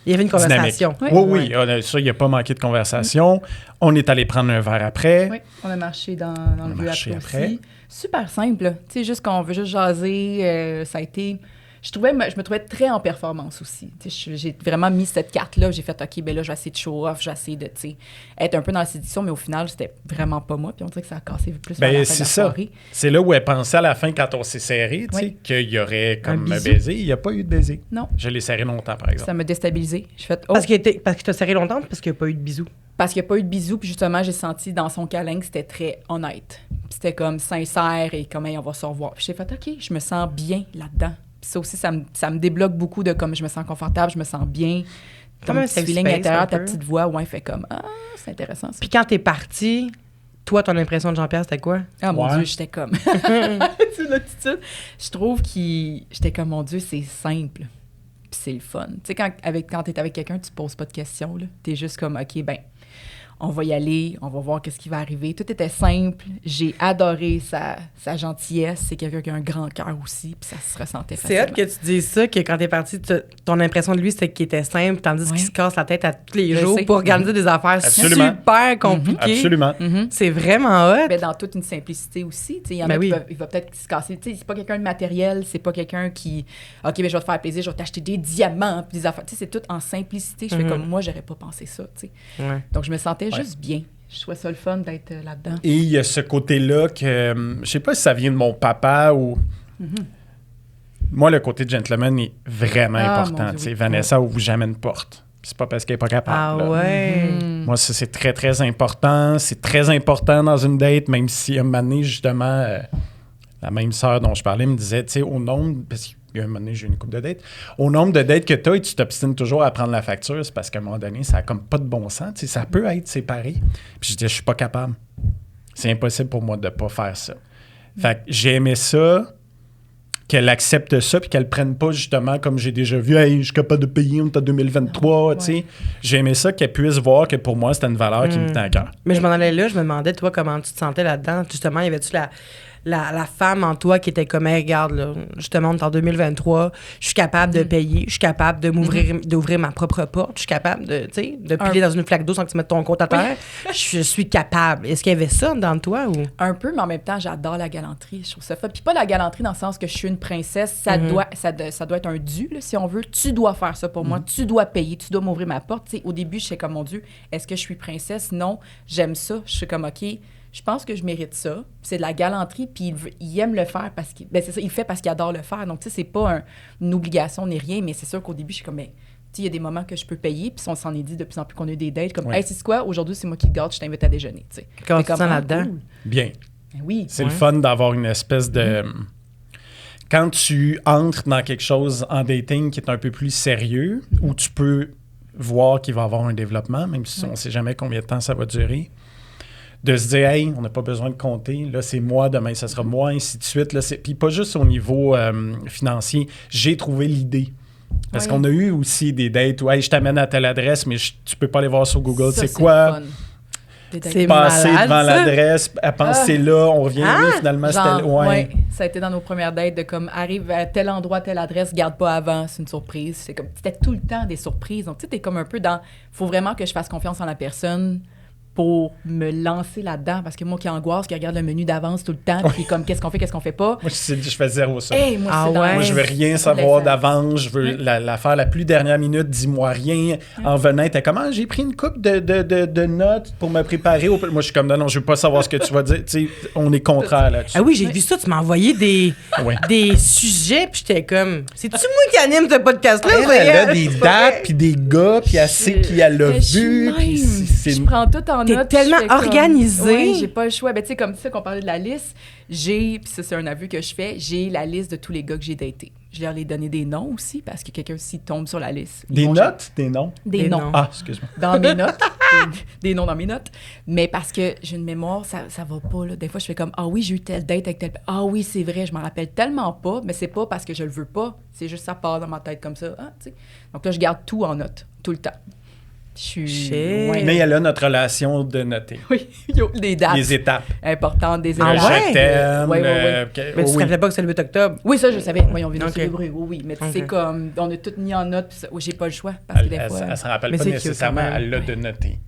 Il y avait une dynamique. conversation. Oui. Oui, ça, il n'y a pas manqué de conversation. On est allé prendre un verre après. Oui, on a marché dans On a le vieux marché après après. aussi. Super simple, là. Tu sais, juste qu'on veut juste jaser, ça a été... Je me trouvais très en performance aussi. Tu sais, j'ai vraiment mis cette carte-là. J'ai fait, OK, ben là, je vais essayer de show off, je vais essayer de, tu sais, être un peu dans la séduction, mais au final, c'était vraiment pas moi. Puis on dirait que ça a cassé plus vers la Ben, fin de c'est la ça. soirée. C'est là où elle pensait à la fin, quand on s'est serré, tu sais, Oui. qu'il y aurait comme un bisou. baiser. Il n'y a pas eu de baiser. Non. Je l'ai serré longtemps, par exemple. Ça m'a déstabilisée. J'ai fait, oh, Parce que t'as serré longtemps, parce qu'il n'y a pas eu de bisous. parce qu'il n'y a pas eu de bisous. Puis justement, j'ai senti dans son câlin que c'était très honnête. Puis c'était comme sincère et comme, hey, on va se revoir. Puis j'ai fait, OK, je me sens bien là-dedans. Puis ça aussi, ça me débloque beaucoup de comme je me sens confortable, je me sens bien. Comme Ton un petit safe feeling space, intérieur, un ta peu. petite voix, ouais, fait comme, ah, c'est intéressant ça. Puis quand t'es parti, toi, ton impression de Jean-Pierre, c'était quoi? Ah mon Ouais. Dieu, j'étais comme. C'est l'attitude. Je trouve j'étais comme, mon Dieu, c'est simple. Puis c'est le fun. Tu sais, quand t'es avec quelqu'un, tu poses pas de questions. Là. T'es juste comme, OK, ben, on va y aller, on va voir qu'est-ce qui va arriver. Tout était simple. J'ai adoré sa gentillesse. C'est quelqu'un qui a un grand cœur aussi, puis ça se ressentait C'est facilement. hâte que tu dises ça, que quand t'es parti, ton impression de lui, c'était qu'il était simple, tandis Ouais. qu'il se casse la tête à tous les Je jours sais. pour organiser des affaires Absolument. super compliquées. Absolument. C'est vraiment hot. Ben, dans toute une simplicité aussi. Tu sais, il y en Ben a oui. il va peut-être se casser. Tu sais, c'est pas quelqu'un de matériel, c'est pas quelqu'un qui, OK, ben, je vais te faire plaisir, je vais t'acheter des diamants, puis des affaires. Tu sais, c'est tout en simplicité. Je fais comme moi, j'aurais pas pensé ça. Tu sais. Ouais. Donc, je me sentais juste bien. Je trouvais ça le fun d'être là-dedans. Et il y a ce côté-là que, je sais pas si ça vient de mon papa ou... Moi, le côté gentleman est vraiment Ah, important. mon Dieu, Tu sais, oui. Vanessa ouvre jamais une porte. Puis c'est pas parce qu'elle est pas capable. Ah là. ouais. Moi, ça, c'est très, très important. C'est très important dans une date, même si un moment donné, justement, la même sœur dont je parlais me disait, tu sais, au nombre... Parce qu'il y a un moment donné, j'ai eu une couple de dates. Au nombre de dates que tu as et tu t'obstines toujours à prendre la facture, c'est parce qu'à un moment donné, ça a comme pas de bon sens. Tu sais, ça peut être séparé. Puis je disais, je suis pas capable. C'est impossible pour moi de pas faire ça. Fait que j'ai aimé ça, qu'elle accepte ça, puis qu'elle prenne pas justement, comme j'ai déjà vu, hey, je suis capable de payer, on est en 2023, tu sais. J'ai aimé ça, qu'elle puisse voir que pour moi, c'était une valeur qui me tenait à cœur. Mais je m'en allais là, je me demandais, toi, comment tu te sentais là-dedans. Justement, y avait-tu la femme en toi qui était comme, hey, regarde, là, justement, on est en 2023, je suis capable de payer, je suis capable de d'ouvrir ma propre porte, je suis capable de, tu sais, de piler dans une flaque d'eau sans que tu mettes ton compte à terre. Je suis capable. Est-ce qu'il y avait ça dans toi ou? Un peu, mais en même temps, j'adore la galanterie. Je trouve ça fun. Puis pas la galanterie dans le sens que je suis une princesse. Ça doit être un dû, là, si on veut. Tu dois faire ça pour moi. Tu dois payer. Tu dois m'ouvrir ma porte. Tu sais, au début, je sais comme, mon Dieu, est-ce que je suis princesse? Non. J'aime ça. Je suis comme, OK, je pense que je mérite ça. C'est de la galanterie, puis il aime le faire parce qu'il... Ben, c'est ça, il le fait parce qu'il adore le faire. Donc, tu sais, c'est pas une obligation ni rien, mais c'est sûr qu'au début, je suis comme, ben, tu sais, il y a des moments que je peux payer, puis on s'en est dit de plus en plus qu'on a eu des dates, comme, hey, c'est quoi, aujourd'hui, c'est moi qui te garde, je t'invite à déjeuner, tu sais. Comment tu te sens là-dedans? Cool. Bien. Ben oui. C'est le fun d'avoir une espèce de... Quand tu entres dans quelque chose en dating qui est un peu plus sérieux, où tu peux voir qu'il va y avoir un développement, même si on ne sait jamais combien de temps ça va durer, de se dire, hey, on n'a pas besoin de compter, là, c'est moi, demain, ça sera moi, ainsi de suite. Là, puis pas juste au niveau financier, j'ai trouvé l'idée. Parce qu'on a eu aussi des dates où, hey, je t'amène à telle adresse, mais tu peux pas aller voir sur Google, Ça, c'est quoi? C'est Passer malade, devant ça. l'adresse, elle pense c'est là, on revient, oui, finalement, Genre, c'était... Ouais. ça a été dans nos premières dates de comme, arrive à tel endroit, telle adresse, garde pas avant, c'est une surprise. C'est comme, c'était tout le temps des surprises. Donc, tu sais, t'es comme un peu dans, faut vraiment que je fasse confiance en la personne pour me lancer là-dedans. Parce que moi qui angoisse, qui regarde le menu d'avance tout le temps, puis comme, qu'est-ce qu'on fait pas. Moi, je fais zéro ça. Hey, moi, Ah c'est dans- ouais? Moi, je veux rien savoir d'avance. Je veux la faire la plus dernière minute. Dis-moi rien. En venant, t'es comment? J'ai pris une coupe de notes pour me préparer. Moi, je suis comme, non, je veux pas savoir ce que tu vas dire. Tu sais, on est contraire là-dessus. Ah oui, j'ai vu ça. Tu m'as envoyé Ouais. des sujets, puis j'étais comme... C'est-tu moi qui anime ce podcast-là? Elle a des dates, puis des gars, puis elle sait qui elle a Mais je suis vu. même. Puis Je prends tout en T'es note. tellement je fais comme- organisée. Ouais, j'ai pas le choix. Ben, tu sais, comme ça qu'on parlait de la liste, puis ça, c'est un aveu que je fais, j'ai la liste de tous les gars que j'ai datés. Je leur ai donné des noms aussi, parce que quelqu'un, s'il tombe sur la liste... ils Des vont- notes? Des noms? Des Des noms. noms. Ah, excuse-moi. Dans mes notes. Des noms dans mes notes. Mais parce que j'ai une mémoire, ça va pas, là. Des fois, je fais comme, ah oui, j'ai eu telle date avec tel... Ah oui, c'est vrai, je m'en rappelle tellement pas, mais c'est pas parce que je le veux pas. C'est juste ça part dans ma tête comme ça. Ah, tu sais. Donc là, je garde tout en note, tout le temps. Je suis... Shit. Mais elle a notre relation de noter. Oui, yo, des dates Les étapes. importantes, des Ah Le événements. ouais? je t'aime. Ouais, Mais tu te oui. rappelais pas que c'est le 8 octobre? Oui, ça, je savais. Voyons, on vient de Ok. célébrer. Oui, mais tu sais, Ok. comme, on a tout mis en note, puis ça, j'ai pas le choix. Parce que des fois... Elle se rappelle Mais pas c'est cute, nécessairement, quand même. elle l'a de noter.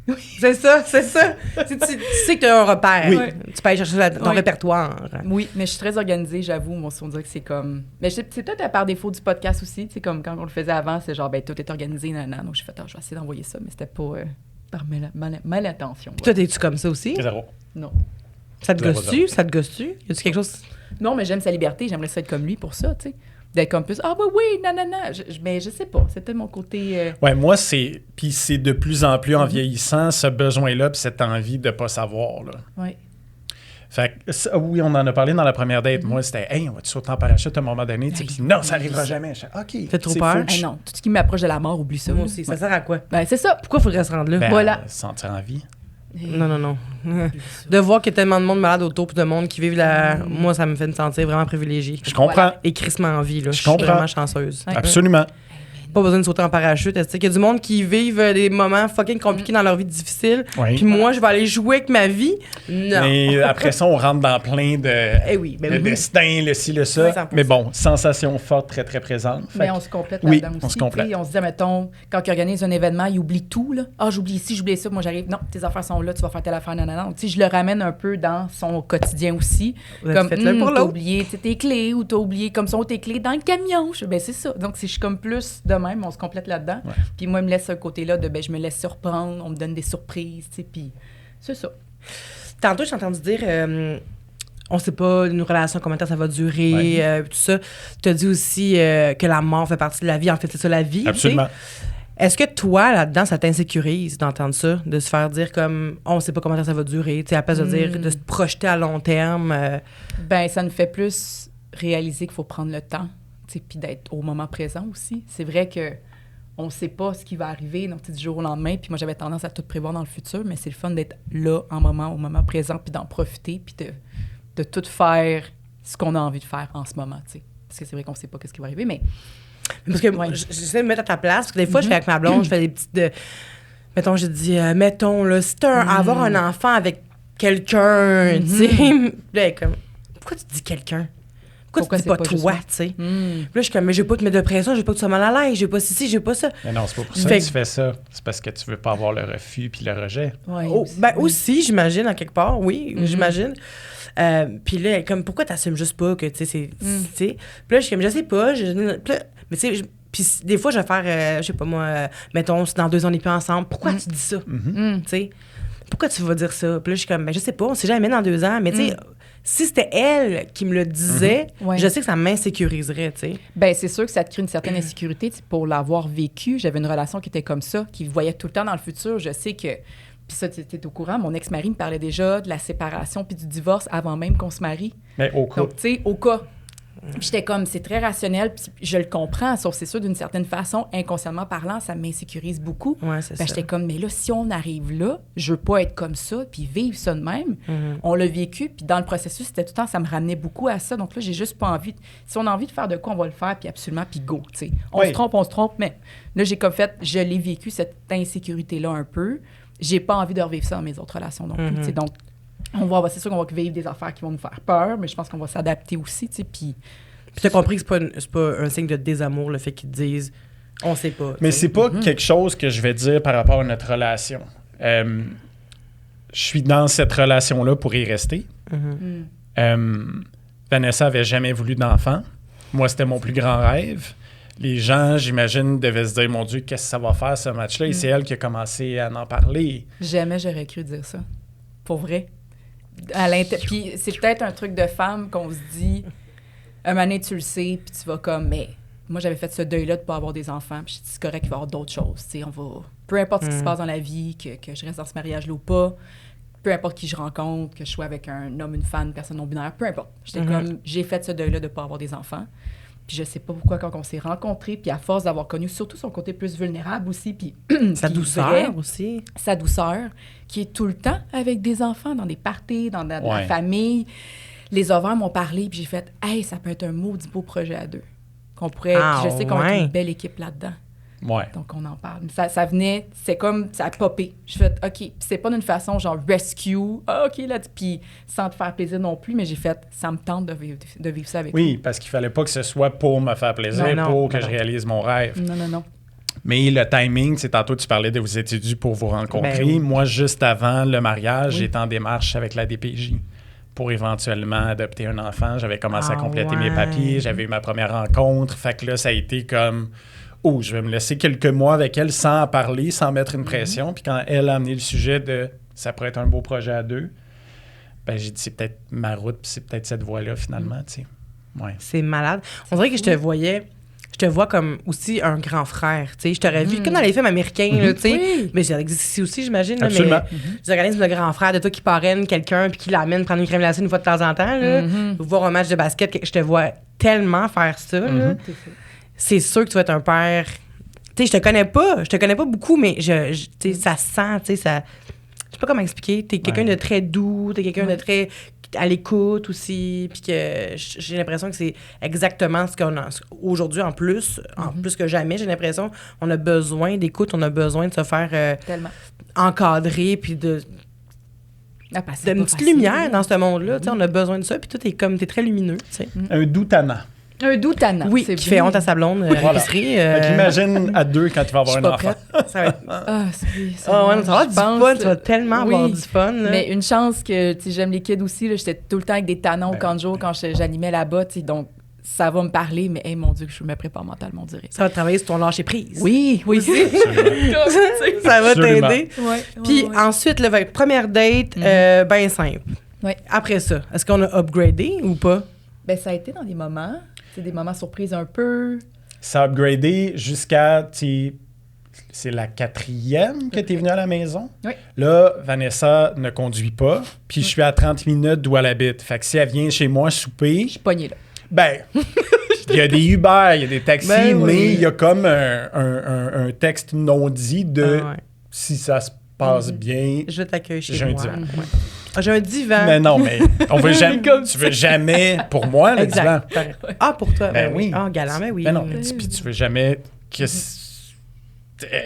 C'est ça. tu sais que t'as un repère. Oui. Tu peux aller chercher ton Oui. répertoire. Oui, mais je suis très organisée, j'avoue. Moi, on dirait que c'est comme... Mais c'est peut-être par défaut du podcast aussi. Tu sais, comme quand on le faisait avant, c'est genre, ben, tout est organisé, nanana. Donc, je fais, attends, je vais essayer d'envoyer ça, mais c'était pas par mal intention. Puis toi, t'es-tu comme ça aussi? Zéro. Non. Ça te Zéro, gosse-tu? zéro. Ça te gosse-tu? Y a-tu quelque chose... Non, mais j'aime sa liberté. J'aimerais ça être comme lui pour ça, tu sais. D'être comme plus, ah, oui, nanana. Mais je sais pas. C'était mon côté... Ouais, moi, c'est. Puis c'est de plus en plus en vieillissant, ce besoin-là, puis cette envie de pas savoir, là. Oui. Fait que, oui, on en a parlé dans la première date. Moi, c'était, hey, on va-tu sauter en parachute à un moment donné? Tu sais, puis non, ça arrivera jamais. Je fais, OK. Fait trop c'est peur? fou que Ah je- non, tout ce qui m'approche de la mort, oublie ça. Moi là. aussi. Ça Ouais. sert à quoi? Ben, c'est ça. Pourquoi faudrait se rendre là? Ben, Voilà. se sentir en vie. Non. De voir qu'il y a tellement de monde malade autour, puis de monde qui vivent la... Moi, ça me fait me sentir vraiment privilégiée. Je comprends. Voilà. Et crissement en vie, là. Je Je suis comprends. vraiment chanceuse. Ouais. Absolument. Pas besoin de sauter en parachute. Tu sais qu'il y a du monde qui vivent des moments fucking compliqués dans leur vie difficile. Oui. Puis moi, je vais aller jouer avec ma vie. Non. Mais après ça, on rentre dans plein de. Eh oui, ben le oui. destin, le ci, le ça. 100%. Mais bon, sensation forte, très, très présente. Fait Mais que- on se complète Oui, là-dedans aussi. on se complète. Tu sais, on se dit, mettons, quand il organise un événement, il oublie tout. Là. Ah, j'oublie ici, j'oublie ça. Moi, j'arrive. Non, tes affaires sont là, tu vas faire telle affaire, nanana. Donc, tu sais, je le ramène un peu dans son quotidien aussi. Vous êtes faites l'un pour t'as l'autre. oublié tu sais, tes clés ou t'as oublié comme sont tes clés dans le camion. Ben, c'est ça. Donc, je suis comme plus de même, on se complète là-dedans. Ouais. Puis moi, il me laisse ce côté-là de, ben, je me laisse surprendre, on me donne des surprises, tu sais, puis c'est ça. Tantôt, j'ai entendu dire, on sait pas une relation, combien de temps ça va durer, Ouais. tout ça. Tu as dit aussi que la mort fait partie de la vie. En fait, c'est ça la vie. tu sais. Absolument. Est-ce que toi, là-dedans, ça t'insécurise d'entendre ça, de se faire dire comme on sait pas combien de temps ça va durer, tu sais, à la place de dire de se projeter à long terme? Ben, ça nous fait plus réaliser qu'il faut prendre le temps, tu sais, puis d'être au moment présent aussi. C'est vrai que on sait pas ce qui va arriver, donc tu sais, du jour au lendemain, puis moi j'avais tendance à tout prévoir dans le futur, mais c'est le fun d'être là au moment présent, puis d'en profiter, puis de tout faire ce qu'on a envie de faire en ce moment, tu sais. Parce que c'est vrai qu'on sait pas ce qui va arriver, mais Parce que Ouais. j'essaie de me mettre à ta place, parce que des fois, je fais avec ma blonde, je fais des petites... mettons, je dis, mettons, là, si t'as avoir un enfant avec quelqu'un, tu sais, puis là, elle est comme, pourquoi tu dis quelqu'un? Pourquoi tu dis c'est pas juste toi, moi? tu sais? Puis là, je suis comme, mais je veux pas te mettre de pression, je veux pas que tu sois mal à l'aise, je veux pas ci, je veux pas ça. Mais non, c'est pas pour ça Fait que tu fais ça. C'est parce que tu veux pas avoir le refus puis le rejet. ouais, Oh, ben oui. aussi, j'imagine, en quelque part, oui, j'imagine. Puis là, elle est comme, pourquoi t'assumes juste pas que, tu sais, c'est... tu sais? Puis là, je suis comme, je sais pas, puis là, mais tu sais, puis des fois, je vais faire, je sais pas moi, mettons, si dans 2 ans, on n'est plus ensemble, pourquoi tu dis ça? Tu sais? pourquoi tu vas dire ça? Puis là, je suis comme, ben, je sais pas, on sait jamais dans 2 ans. Mais tu sais, si c'était elle qui me le disait, Ouais. je sais que ça m'insécuriserait, tu sais. Ben c'est sûr que ça te crée une certaine insécurité. Pour l'avoir vécu, j'avais une relation qui était comme ça, qui voyait tout le temps dans le futur. Je sais que... Puis ça, tu es au courant, mon ex-mari me parlait déjà de la séparation puis du divorce avant même qu'on se marie. Mais au cas. Donc, tu sais, au cas. Puis j'étais comme, c'est très rationnel, puis je le comprends, sauf c'est sûr, d'une certaine façon, inconsciemment parlant, ça m'insécurise beaucoup. Ouais, c'est Ben, ça. j'étais comme, mais là, si on arrive là, je veux pas être comme ça, puis vivre ça de même. On l'a vécu, puis dans le processus, c'était tout le temps, ça me ramenait beaucoup à ça. Donc là, j'ai juste pas envie. Si on a envie de faire de quoi, on va le faire, puis absolument, puis go, tu sais. On se trompe, mais là, j'ai comme fait, je l'ai vécu, cette insécurité-là un peu. J'ai pas envie de revivre ça dans mes autres relations non plus, tu sais. Donc, c'est sûr qu'on va vivre des affaires qui vont nous faire peur, mais je pense qu'on va s'adapter aussi, tu sais, puis t'as compris que c'est pas un signe de désamour, le fait qu'ils te disent « on sait pas ». Mais c'est pas quelque chose que je vais dire par rapport à notre relation. Je suis dans cette relation-là pour y rester. Vanessa avait jamais voulu d'enfant. Moi, c'était mon plus grand rêve. Les gens, j'imagine, devaient se dire « Mon Dieu, qu'est-ce que ça va faire, ce match-là? » Et c'est elle qui a commencé à en parler. jamais j'aurais cru dire ça. Pour vrai. Puis c'est peut-être un truc de femme qu'on se dit, un moment donné, tu le sais, puis tu vas comme, mais moi, j'avais fait ce deuil-là de ne pas avoir des enfants, puis je dis, c'est correct, il va y avoir d'autres choses. Tu sais, on va, peu importe ce qui se passe dans la vie, que je reste dans ce mariage-là ou pas, peu importe qui je rencontre, que je sois avec un homme, une femme, une personne non-binaire, peu importe. J'étais comme, j'ai fait ce deuil-là de ne pas avoir des enfants. Puis je sais pas pourquoi, quand on s'est rencontrés, puis à force d'avoir connu surtout son côté plus vulnérable aussi, puis sa douceur aussi. Sa douceur, qui est tout le temps avec des enfants, dans des parties, dans la famille. Les ovaires m'ont parlé, puis j'ai fait « Hey, ça peut être un maudit beau projet à 2. » Qu'on pourrait... je sais qu'on a une belle équipe là-dedans. Ouais. Donc, on en parle. Ça venait, c'est comme, ça a popé. J'ai fait, OK, puis c'est pas d'une façon genre rescue, OK, là, puis sans te faire plaisir non plus, mais j'ai fait, ça me tente de vivre ça avec vous. Oui, parce qu'il fallait pas que ce soit pour me faire plaisir, pour que je réalise mon rêve. Non. Mais le timing, c'est tantôt tu parlais de vous étiez dû pour vous rencontrer. Ben oui. Moi, juste avant le mariage, j'étais en démarche avec la DPJ pour éventuellement adopter un enfant. J'avais commencé à compléter mes papiers, j'avais eu ma première rencontre. Fait que là, ça a été comme... Oh, je vais me laisser quelques mois avec elle sans en parler, sans mettre une pression. Puis quand elle a amené le sujet de ça pourrait être un beau projet à 2, ben j'ai dit c'est peut-être ma route, puis c'est peut-être cette voie-là finalement, tu sais. Ouais. C'est malade. On dirait que je te vois comme aussi un grand frère, tu sais. Je t'aurais vu comme dans les films américains, là, tu sais. Oui. Mais ça existe ici aussi, j'imagine. Là, Absolument. mais des organismes de grand frère, de toi qui parraine quelqu'un puis qui l'amène prendre une crème glacée une fois de temps en temps, là. Voir un match de basket, je te vois tellement faire ça, là. C'est sûr que tu vas être un père. Tu sais, je te connais pas beaucoup, mais tu sais, ça se sent, tu sais, ça. Je sais pas comment expliquer. T'es quelqu'un de très doux, t'es quelqu'un de très à l'écoute aussi, puis que j'ai l'impression que c'est exactement ce qu'on a aujourd'hui en plus que jamais. J'ai l'impression on a besoin d'écoute, on a besoin de se faire Tellement. encadrer, puis de une petite lumière dans ce monde-là. Tu sais, on a besoin de ça, puis tout est comme, t'es très lumineux, tu sais. Un doux tannant. Un doux tannant. Oui, qui fait honte à sa blonde à l'épicerie. Fait qu'imagine à 2 quand tu vas avoir un enfant. Ça va être... Ah, oui, Ah ouais, tu vas avoir du fun, tu vas tellement avoir du fun. Là. Mais une chance que, tu sais, j'aime les kids aussi, là, j'étais tout le temps avec des tannons au camp de jour quand j'animais là-bas, tu sais, donc ça va me parler, mais hey, mon Dieu, que je me prépare mentalement, on dirait. Ça va travailler sur ton lâcher-prise. Oui. Ça va Absolument. t'aider. Puis ensuite, là, première date, ben simple. Ouais. Après ça, est-ce qu'on a upgradé ou pas? Ben ça a été dans des moments, c'est des moments surprises un peu. Ça a upgradé jusqu'à, c'est la 4e que tu es venue à la maison. Oui. Là, Vanessa ne conduit pas, puis je suis à 30 minutes d'où elle habite. Fait que si elle vient chez moi souper, Je suis pognée là. ben, il y a des Uber, il y a des taxis, Ben oui. mais il y a comme un texte non dit de si ça se passe bien. Je t'accueille chez J'ai un moi. divan. Ouais. Ah, j'ai un divan. Mais non, mais on veut jamais, tu veux jamais, pour moi, le divan. Exact. Ah, pour toi. Ben oui. Ah, galant, ben oui. Ben non, puis tu veux jamais que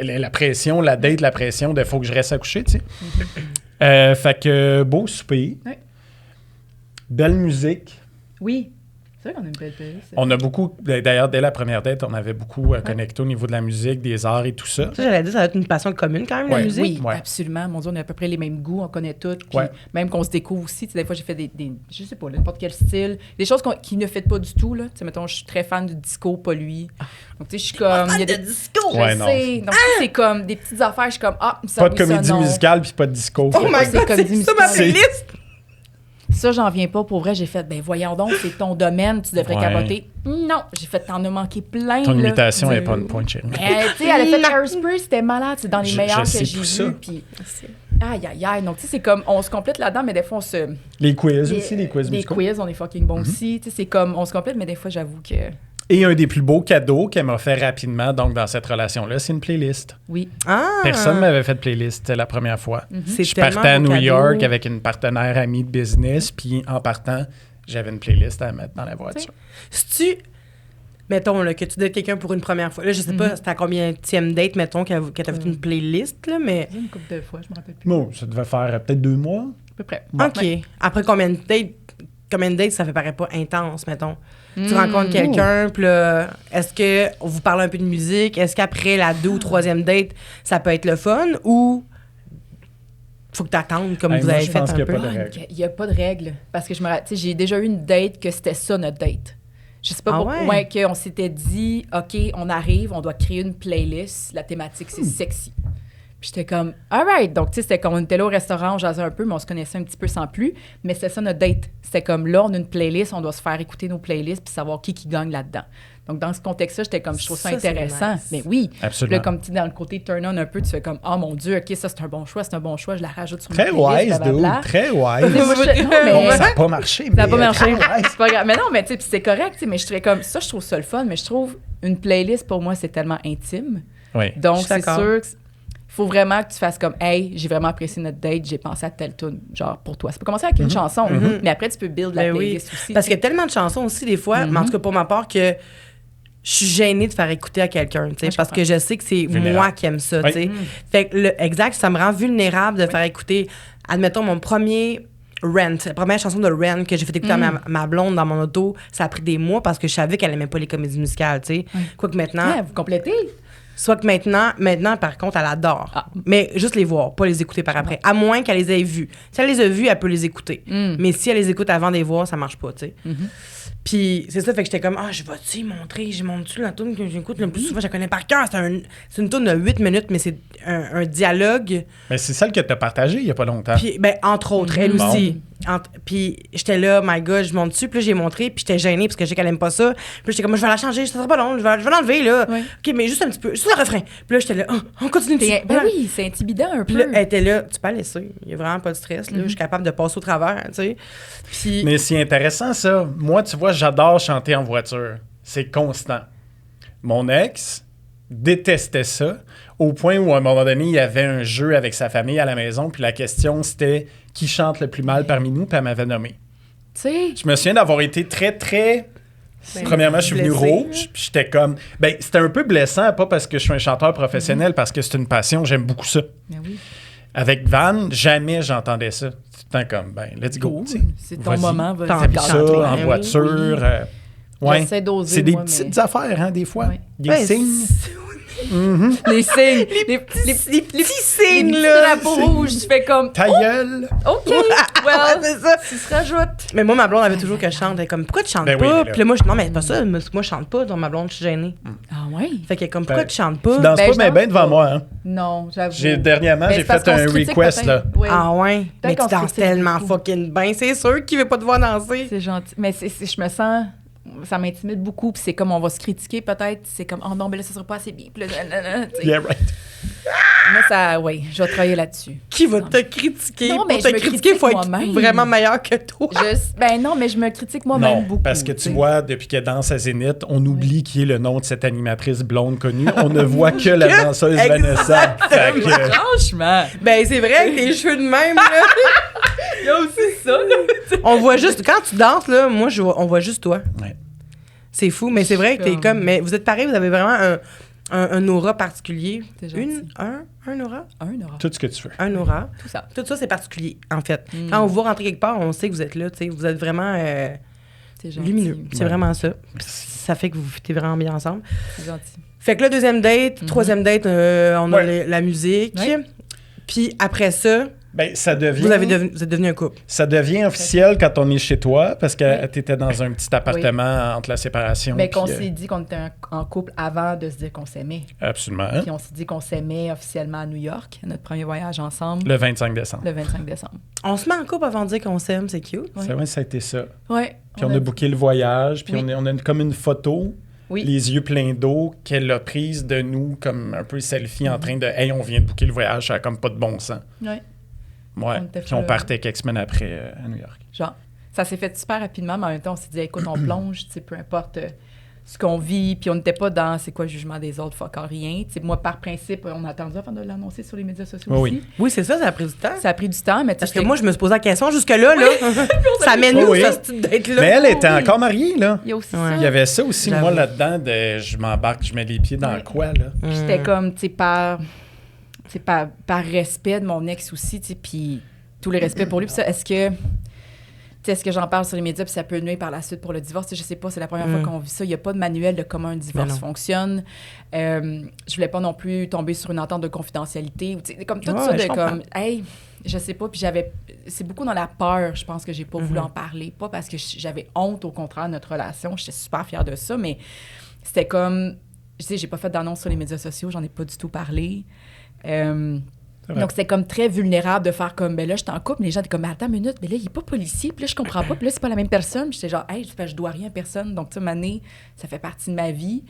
la pression, la date, la pression de faut que je reste à coucher, tu sais. Fait que beau souper. Oui. Belle musique. Oui. C'est vrai qu'on a une belle playlist. On a beaucoup, d'ailleurs, dès la première date, on avait beaucoup connecté au niveau de la musique, des arts et tout ça. Ça, j'allais dire, ça va être une passion commune quand même, la Ouais. musique. Oui, Ouais. absolument. Mon Dieu, on a à peu près les mêmes goûts, on connaît tout. Puis Ouais. même qu'on se découvre aussi. Tu sais, des fois, j'ai fait des je sais pas, n'importe quel style. Des choses qui ne fait pas du tout. Là. Tu sais, mettons, je suis très fan du disco, pas lui. Donc, tu sais, je suis comme. Il y a des disco! Je Ouais, non. sais. Donc, tu sais, c'est comme des petites affaires. Je suis comme, ça, Pas de oui, ça, comédie non. musicale puis pas de disco. Oh my C'est God, comédie c'est ça ma musicale. playlist! Ça, j'en viens pas. Pour vrai, j'ai fait, voyons donc, c'est ton domaine, tu devrais Ouais. capoter. Non, j'ai fait, t'en as manqué plein. Ton là, imitation du- n'est pas une pointe chérie. Tu sais, elle a fait Hairspray, c'était malade. C'est dans les Je meilleurs sais que tout j'ai ça. vus. Puis, aïe, aïe, aïe. Donc, tu sais, c'est comme, on se complète là-dedans, mais des fois, on se. Les quiz aussi, les quiz Les musicaux. quiz, on est fucking bons aussi. Tu sais, c'est comme, on se complète, mais des fois, j'avoue que. Et un des plus beaux cadeaux qu'elle m'a fait rapidement, donc dans cette relation-là, c'est une playlist. Oui. Ah! Personne ne m'avait fait de playlist, c'était la première fois. C'est Je tellement partais à beau New cadeau. York avec une partenaire amie de business, puis en partant, j'avais une playlist à mettre dans la voiture. Si tu. Mettons là, que tu dates quelqu'un pour une première fois. Là, je sais pas, c'était à combien de date, mettons, que t'as fait une playlist, là, mais. Une couple de fois, je me rappelle plus. Bon, ça devait faire peut-être 2 mois. À peu près. OK. Après combien de dates, ça fait paraît pas intense, mettons? Tu rencontres quelqu'un, puis là, est-ce que vous parlez un peu de musique? Est-ce qu'après la 2 ou 3e date, ça peut être le fun ou faut que t'attendes comme vous Moi, avez je fait pense qu'il un y a peu? pas de règle. Il n'y a pas de règle. Parce que je me rappelle, tu sais, j'ai déjà eu une date que c'était ça, notre date. Je sais pas Ah pourquoi. ouais? Qu'on s'était dit, OK, on arrive, on doit créer une playlist. La thématique, c'est sexy. Puis j'étais comme, all right. Donc, tu sais, c'était comme on était là au restaurant, on jasait un peu, mais on se connaissait un petit peu sans plus. Mais c'était ça notre date. C'était comme là, on a une playlist, on doit se faire écouter nos playlists puis savoir qui gagne là-dedans. Donc, dans ce contexte-là, j'étais comme, je trouve ça Ça, c'est intéressant. nice. Mais oui. Absolument. Là, comme tu dis, dans le côté turn-on un peu, tu fais comme, oh mon Dieu, OK, ça, c'est un bon choix, je la rajoute sur Très ma playlist, wise, blablabla. dude. Très Mais moi, wise. je- non, mais- Bon, ça n'a pas marché. Ça n'a pas mais marché. très wise. C'est pas grave. Mais non, mais tu sais, puis c'est correct, tu sais, mais je serais comme ça, je trouve ça le fun, mais je trouve une playlist pour moi, c'est tellement intime. Oui. Donc, Je suis c'est d'accord. sûr qu'il faut vraiment que tu fasses comme, hey, j'ai vraiment apprécié notre date, j'ai pensé à telle tune, genre pour toi. Ça peut commencer avec une chanson, mais après, tu peux build la Ben oui. playlist aussi. Parce qu'il y tu a tellement de chansons aussi, des fois, mais en tout cas pour ma part, que je suis gênée de faire écouter à quelqu'un, tu sais, Ouais, je parce comprends. que je sais que c'est Vulnérable. moi qui aime ça, Oui. tu sais. Fait que, exact, ça me rend vulnérable de faire écouter, admettons, mon premier Rent, la première chanson de Rent que j'ai fait écouter à ma blonde dans mon auto, ça a pris des mois parce que je savais qu'elle aimait pas les comédies musicales, tu sais. Quoique maintenant, sais. Vous complétez? soit que maintenant, par contre, elle adore. Ah. Mais juste les voir, pas les écouter par après. À moins qu'elle les ait vues. Si elle les a vues, elle peut les écouter. Mais si elle les écoute avant de les voir, ça marche pas, tu sais. Puis c'est ça, fait que j'étais comme, je vais-tu y montrer? J'ai montré la tune que j'écoute le plus souvent, je la connais par cœur. C'est une tune de 8 minutes, mais c'est un dialogue. Mais c'est celle que tu as partagée il n'y a pas longtemps. Puis, ben, entre autres, elle Bon. aussi. Puis j'étais là, my God, je monte dessus. Puis là, j'ai montré, puis j'étais gênée parce que je sais qu'elle aime pas ça. Puis là, j'étais comme, je vais la changer, ça sera pas long, je vais l'enlever, là. Ouais. OK, mais juste un petit peu, juste le refrain. Puis là, j'étais là, on continue dessus. Ben oui, c'est intimidant un Puis peu. là, elle était là, tu peux la laisser. Il y a vraiment pas de stress, là. Je suis capable de passer au travers, tu sais. Puis. Mais c'est intéressant, ça. Moi, tu vois, j'adore chanter en voiture. C'est constant. Mon ex détestait ça, au point où, à un moment donné, il y avait un jeu avec sa famille à la maison, puis la question, c'était qui chante le plus mal parmi nous, puis elle m'avait nommé. Tu sais, Je me souviens d'avoir été très, très... Premièrement, je suis venu blessé, rouge, puis j'étais comme... Ben, c'était un peu blessant, pas parce que je suis un chanteur professionnel, parce que c'est une passion, j'aime beaucoup ça. ben oui. Avec Van, jamais j'entendais ça. C'est tout le temps comme, ben, let's go. tu sais. C'est ton Vas-y. moment, T'as vas-y. envie de Ça, chanter. en Oui, voiture. oui. Ouais. J'essaie d'oser, C'est des moi, petites mais- affaires, hein, des fois. Ouais. Des Ouais, signes. Les signes, les petits signes, petits là. drapeaux rouges, je fais comme, Ta gueule. OK, Ouais, well, c'est ça. ça se rajoute. Mais moi, ma blonde avait toujours que je chante. Elle est comme, pourquoi tu chantes Ben oui, pas? mais là- Puis là, moi, non, mais c'est pas ça. Moi, je chante pas. Donc, ma blonde, je suis gênée. Ah ouais? Fait qu'elle est comme, pourquoi Ben, tu chantes Tu pas? danses Ben, pas je bien danse devant pas. moi, hein. Non, j'avoue. Dernièrement, Ben, j'ai c'est parce fait qu'on un se critique request, là. peut-être. Oui. Ah ouais? Mais qu'on tu se danses critique tellement beaucoup. fucking bien. C'est sûr qu'il veut pas te voir danser. C'est gentil. Mais je me sens... Ça m'intimide beaucoup. Puis c'est comme, on va se critiquer peut-être. C'est comme, oh non, mais là, ça sera pas assez bien. Puis là, nanana, tu sais. Yeah, right. Moi, ça... Oui, je vais travailler là-dessus. Qui va te critiquer? Non, Pour mais te je me critiquer, il faut être critique vraiment meilleur que toi. Ben non, mais je me critique moi-même Non, beaucoup. parce que tu sais. vois, depuis qu'elle danse à Zénith, on oublie qui est le nom de cette animatrice blonde connue. On ne voit que la danseuse Vanessa. Fait que, Franchement. Ben, c'est vrai, avec tes cheveux de même, là. Il y a aussi ça, là. On voit juste, quand tu danses, là, moi, on voit juste toi. ouais. C'est fou, mais c'est vrai que t'es Comme- comme. Mais vous êtes pareil, vous avez vraiment un aura particulier. C'est gentil. Un aura? Un aura. Tout ce que tu veux. Un aura. Tout ça. Tout ça, c'est particulier, en fait. Quand on vous voit rentrer quelque part, on sait que vous êtes là, tu sais. Vous êtes vraiment. C'est gentil. lumineux. C'est Ouais. vraiment ça. Merci. Ça fait que vous fitez vraiment bien ensemble. C'est gentil. Fait que là, deuxième date, troisième date, on a Ouais. la musique. Ouais. Puis après ça, Ben, ça devient... vous êtes devenu un couple. Ça devient officiel quand on est chez toi, parce que tu étais dans un petit appartement entre la séparation. Mais qu'on puis, s'est dit qu'on était en couple avant de se dire qu'on s'aimait. Absolument. Puis on s'est dit qu'on s'aimait officiellement à New York, notre premier voyage ensemble, Le 25 décembre. le 25 décembre. On se met en couple avant de dire qu'on s'aime, c'est cute. Ouais. C'est vrai, ça a été ça. Ouais. Puis on a booké le voyage, puis Oui. on a comme une photo, Oui. les yeux pleins d'eau, qu'elle a prise de nous comme un peu selfie en train de « Hey, on vient de booker le voyage, ça a comme pas de bon sens. Ouais. » Ouais. On était Puis on full- partait quelques semaines après à New York. Genre, ça s'est fait super rapidement, mais en même temps, on s'est dit, écoute, on plonge, tu sais, peu importe ce qu'on vit, puis on n'était pas dans c'est quoi le jugement des autres, fuck rien. Tu sais, moi, par principe, on a attendu avant de l'annoncer sur les médias sociaux Oui, aussi. Oui, c'est ça, ça a pris du temps. Ça a pris du temps, mais tu Parce sais, que moi, je me suis posé la question jusque-là, là. Ça mène où, Oui. ça, cette petite date-là? Mais elle était oui. encore mariée, là. il y a aussi Ouais. ça. Il y avait ça aussi, J'avoue. moi, là-dedans, de je m'embarque, je mets les pieds dans Ouais. quoi, là? Puis c'était comme, tu sais, par respect de mon ex aussi, tu sais, puis tous les respects pour lui. Puis ça, est-ce que j'en parle sur les médias puis ça peut nuire par la suite pour le divorce? Tu sais, je sais pas, c'est la première fois qu'on vit ça. Il n'y a pas de manuel de comment un Mais divorce non. fonctionne. Je voulais pas non plus tomber sur une entente de confidentialité. Ou, tu sais, comme tout Ouais, ça je de comprends. comme, hey, je sais pas. Puis c'est beaucoup dans la peur, je pense que j'ai pas voulu en parler. Pas parce que j'avais honte, au contraire, de notre relation. J'étais super fière de ça, mais c'était comme, je sais, j'ai pas fait d'annonce sur les médias sociaux, j'en ai pas du tout parlé. vrai. Donc, c'était comme très vulnérable de faire comme, ben là, j'étais en couple, mais les gens étaient comme, mais attends une minute, mais là, il est pas policier, puis là, je comprends pas, puis là, c'est pas la même personne. Puis j'étais genre, hey, je dois rien à personne. Donc, tu sais, Mané, ça fait partie de ma vie.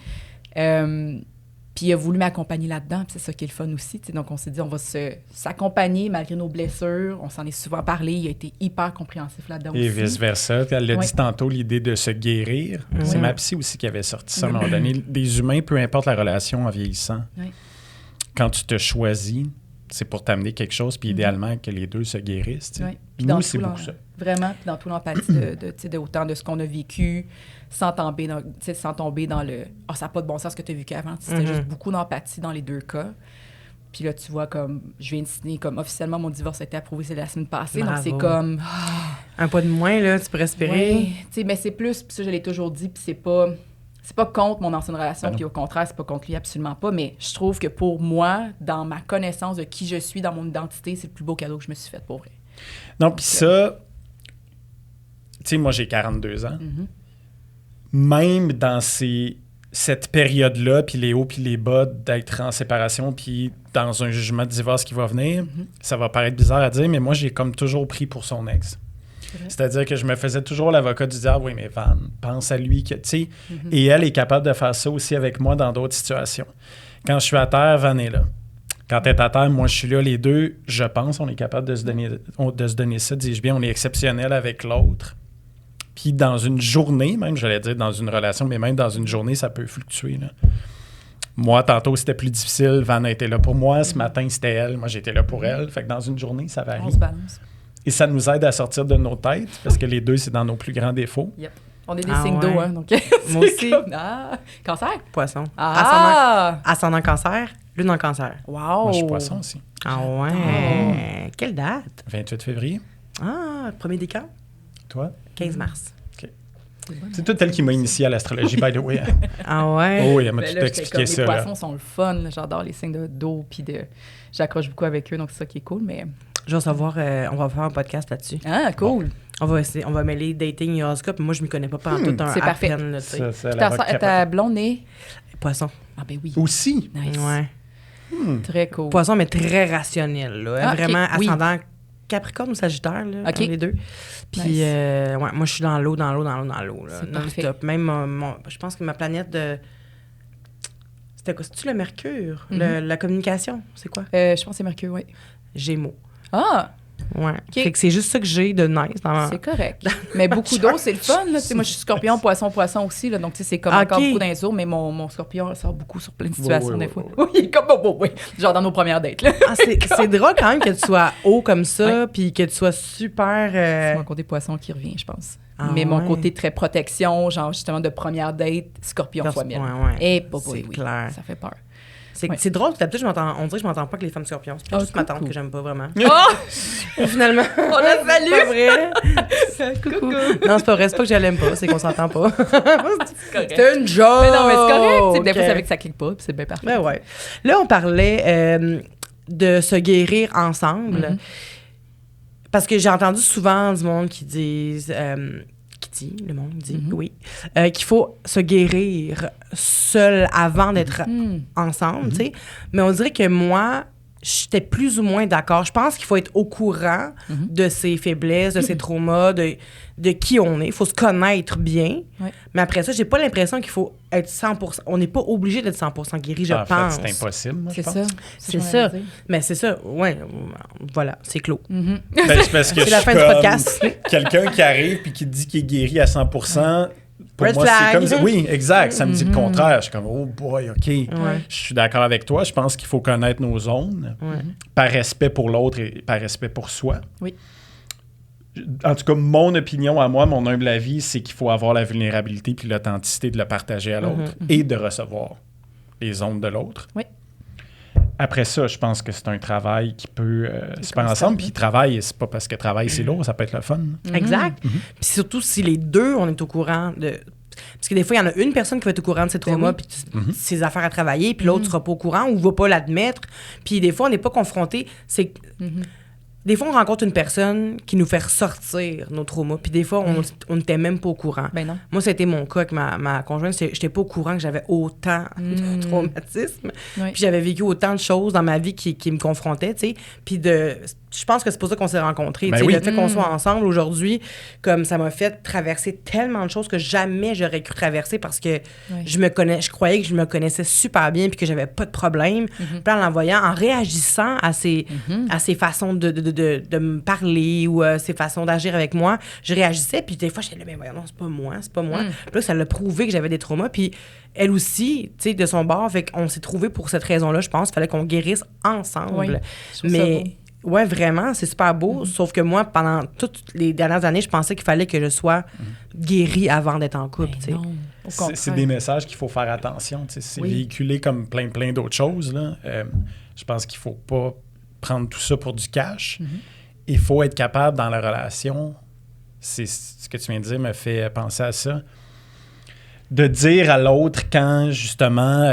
Puis il a voulu m'accompagner là-dedans, puis c'est ça qui est le fun aussi. Tu sais. Donc, on s'est dit, on va s'accompagner malgré nos blessures. On s'en est souvent parlé. Il a été hyper compréhensif là-dedans Et aussi. vice-versa. Elle l'a Ouais. dit tantôt, l'idée de se guérir. C'est ma psy aussi qui avait sorti ça à un moment donné. Des humains, peu importe la relation en vieillissant, Ouais. quand tu te choisis, c'est pour t'amener quelque chose, puis idéalement que les deux se guérissent. Tu sais. Ouais. Puis Dans nous, tout c'est beaucoup ça. Vraiment, puis dans tout l'empathie tu sais, de autant de ce qu'on a vécu, sans tomber dans le « Ah, ça n'a pas de bon sens ce que tu as vécu avant ». C'était juste beaucoup d'empathie dans les deux cas. Puis là, tu vois, comme, je viens de signer, comme, officiellement, mon divorce a été approuvé, c'est la semaine passée. Bravo. Donc, c'est comme... Un pas de moins, là, tu peux respirer. Ouais, tu sais, mais c'est plus, puis ça, je l'ai toujours dit, puis c'est pas contre mon ancienne relation, Ben non. puis au contraire, c'est pas contre lui, absolument pas, mais je trouve que pour moi, dans ma connaissance de qui je suis, dans mon identité, c'est le plus beau cadeau que je me suis fait, pour vrai. Non, puis ça, tu sais, moi, j'ai 42 ans. Mhm. Même dans cette période-là, puis les hauts puis les bas d'être en séparation, puis dans un jugement de divorce qui va venir, ça va paraître bizarre à dire, mais moi, j'ai comme toujours pris pour son ex. vrai. C'est-à-dire que je me faisais toujours l'avocat du diable. Oui, mais Van, pense à lui. Que, tu sais, et elle est capable de faire ça aussi avec moi dans d'autres situations. Quand je suis à terre, Van est là. Quand elle est à terre, moi, je suis là. Les deux, je pense, on est capable de se donner ça, dis-je bien. On est exceptionnel avec l'autre. Puis dans une journée, même, j'allais dire dans une relation, mais même dans une journée, ça peut fluctuer. Là. Moi, tantôt, c'était plus difficile. Van a été là pour moi. Ce matin, c'était elle. Moi, j'étais là pour elle. Fait que dans une journée, ça varie. On se balance. Et ça nous aide à sortir de nos têtes, parce que les deux, c'est dans nos plus grands défauts. Yep. On est des Ah signes ouais. d'eau, hein, donc... Moi c'est aussi. comme- Ah! Cancer? Poisson. Ah! Ascendant cancer, lune en cancer. Wow! Moi, je suis poisson aussi. Ah ouais. Quelle date? 28 février. Ah, premier décan? Toi? 15 mars. C'est toi elle qui m'a initié à l'astrologie, by the way. Ah ouais? Oh oui, elle m'a Ben tout là, j'étais expliqué comme, ça. les Là. poissons sont le fun. Là. J'adore les signes d'eau, puis j'accroche beaucoup avec eux, donc c'est ça qui est cool, mais... Je vais savoir, on va faire un podcast là-dessus. Ah, cool! On va mêler dating et horoscope. Moi, je m'y connais pas tout un c'est à parfait. peine, là, tu sais. Ça, c'est Puis la rock ta capote. blonde est... Poisson. Ah ben oui, Aussi. nice. Ouais. Très cool. Poisson, mais très rationnel, là. Ah, ok, Vraiment oui. ascendant Capricorne ou Sagittaire, là, Ok. les deux. Puis, Nice. ouais, moi, je suis dans l'eau, là, C'est non-stop. Même, je pense que ma planète de... C'était quoi? C'est-tu le Mercure? Mhm. La communication, c'est quoi? Je pense que c'est Mercure, oui. Gémeaux. Ah! Ouais. Fait que c'est juste ça que j'ai de nice dans C'est correct. Mais beaucoup d'eau, c'est le fun. Là. Tu sais, moi, je suis scorpion, poisson aussi. Là, donc, tu sais, c'est comme Ok. encore beaucoup dans mais mon scorpion sort beaucoup sur plein de situations, oui, des oui, fois. oui. Oui, comme oui. Genre dans nos premières dates. Là. Ah, c'est drôle quand même que tu sois haut comme ça, puis que tu sois super... C'est mon côté poisson qui revient, je pense. Ah Mais mon ouais. côté très protection, genre justement de première date, scorpion fois 1000. Ouais, ouais. Et C'est clair. ça fait peur. C'est drôle, d'habitude, on dirait que je m'entends pas avec les femmes scorpions. C'est pas juste ma tante que j'aime pas vraiment. Oh! Finalement, On la salue! c'est pas vrai. Coucou. Non, c'est pas vrai, c'est pas que je l'aime pas, c'est qu'on s'entend pas. C'est une joke! Mais non, mais c'est correct. Tu sais, des fois, c'est avec que ça clique pas, puis c'est bien parfait. Ben ouais. Là, on parlait de se guérir ensemble. Parce que j'ai entendu souvent du monde qui disent... le monde dit, oui, qu'il faut se guérir seul avant d'être ensemble, tu sais. Mais on dirait que moi, j'étais plus ou moins d'accord. Je pense qu'il faut être au courant de ses faiblesses, de ses traumas, de qui on est. Il faut se connaître bien. Ouais. Mais après ça, j'ai pas l'impression qu'il faut être 100%. On n'est pas obligé d'être 100% guéri, je pense. En fait, c'est impossible, moi, je C'est pense. ça. C'est ça. Mais c'est ça, ouais. Voilà, c'est clos. Ben, c'est parce que C'est la je fin suis du comme podcast. quelqu'un qui arrive puis qui dit qu'il est guéri à 100%. Pour Red moi, flag. c'est comme ça. Oui, exact. Ça me dit le contraire. Je suis comme, oh boy, OK. Ouais. Je suis d'accord avec toi. Je pense qu'il faut connaître nos zones par respect pour l'autre et par respect pour soi. Oui. En tout cas, mon opinion à moi, mon humble avis, c'est qu'il faut avoir la vulnérabilité puis l'authenticité de le partager à l'autre et de recevoir les zones de l'autre. Oui. Après ça, je pense que c'est un travail qui peut se faire ensemble. Puis travail, c'est pas parce que travail, c'est lourd, ça peut être le fun. Exact. Puis surtout si les deux, on est au courant de... Parce que des fois, il y en a une personne qui va être au courant de ses traumas puis ses affaires à travailler, puis l'autre ne sera pas au courant ou ne va pas l'admettre. Puis des fois, on n'est pas confronté. C'est... Des fois, on rencontre une personne qui nous fait ressortir nos traumas, puis des fois, on n'était même pas au courant. Ben non. Moi, ça a été mon cas avec ma conjointe. Je n'étais pas au courant que j'avais autant de traumatisme. Oui. Puis j'avais vécu autant de choses dans ma vie qui me confrontaient, tu sais. Puis je pense que c'est pour ça qu'on s'est rencontrés. Ben tu sais, oui. Le fait qu'on soit ensemble aujourd'hui, comme ça m'a fait traverser tellement de choses que jamais j'aurais cru traverser parce que je croyais que je me connaissais super bien puis que j'avais pas de problème. Puis en l'envoyant, en réagissant à ses façons de me parler ou ses façons d'agir avec moi, je réagissais. Puis des fois, j'étais là, mais voyons, non, c'est pas moi. Puis là, ça l'a prouvé que j'avais des traumas. Puis elle aussi, tu sais, de son bord, fait qu'on s'est trouvés pour cette raison-là, je pense. Il fallait qu'on guérisse ensemble. Oui, je trouve ça beau. Ouais, vraiment, c'est super beau. Sauf que moi, pendant toutes les dernières années, je pensais qu'il fallait que je sois guérie avant d'être en couple. tu sais. Non, au C'est contraire. des messages qu'il faut faire attention. tu sais. C'est véhiculé comme plein d'autres choses. Là. Je pense qu'il ne faut pas prendre tout ça pour du cash. Il faut être capable dans la relation, c'est ce que tu viens de dire me fait penser à ça, de dire à l'autre quand, justement,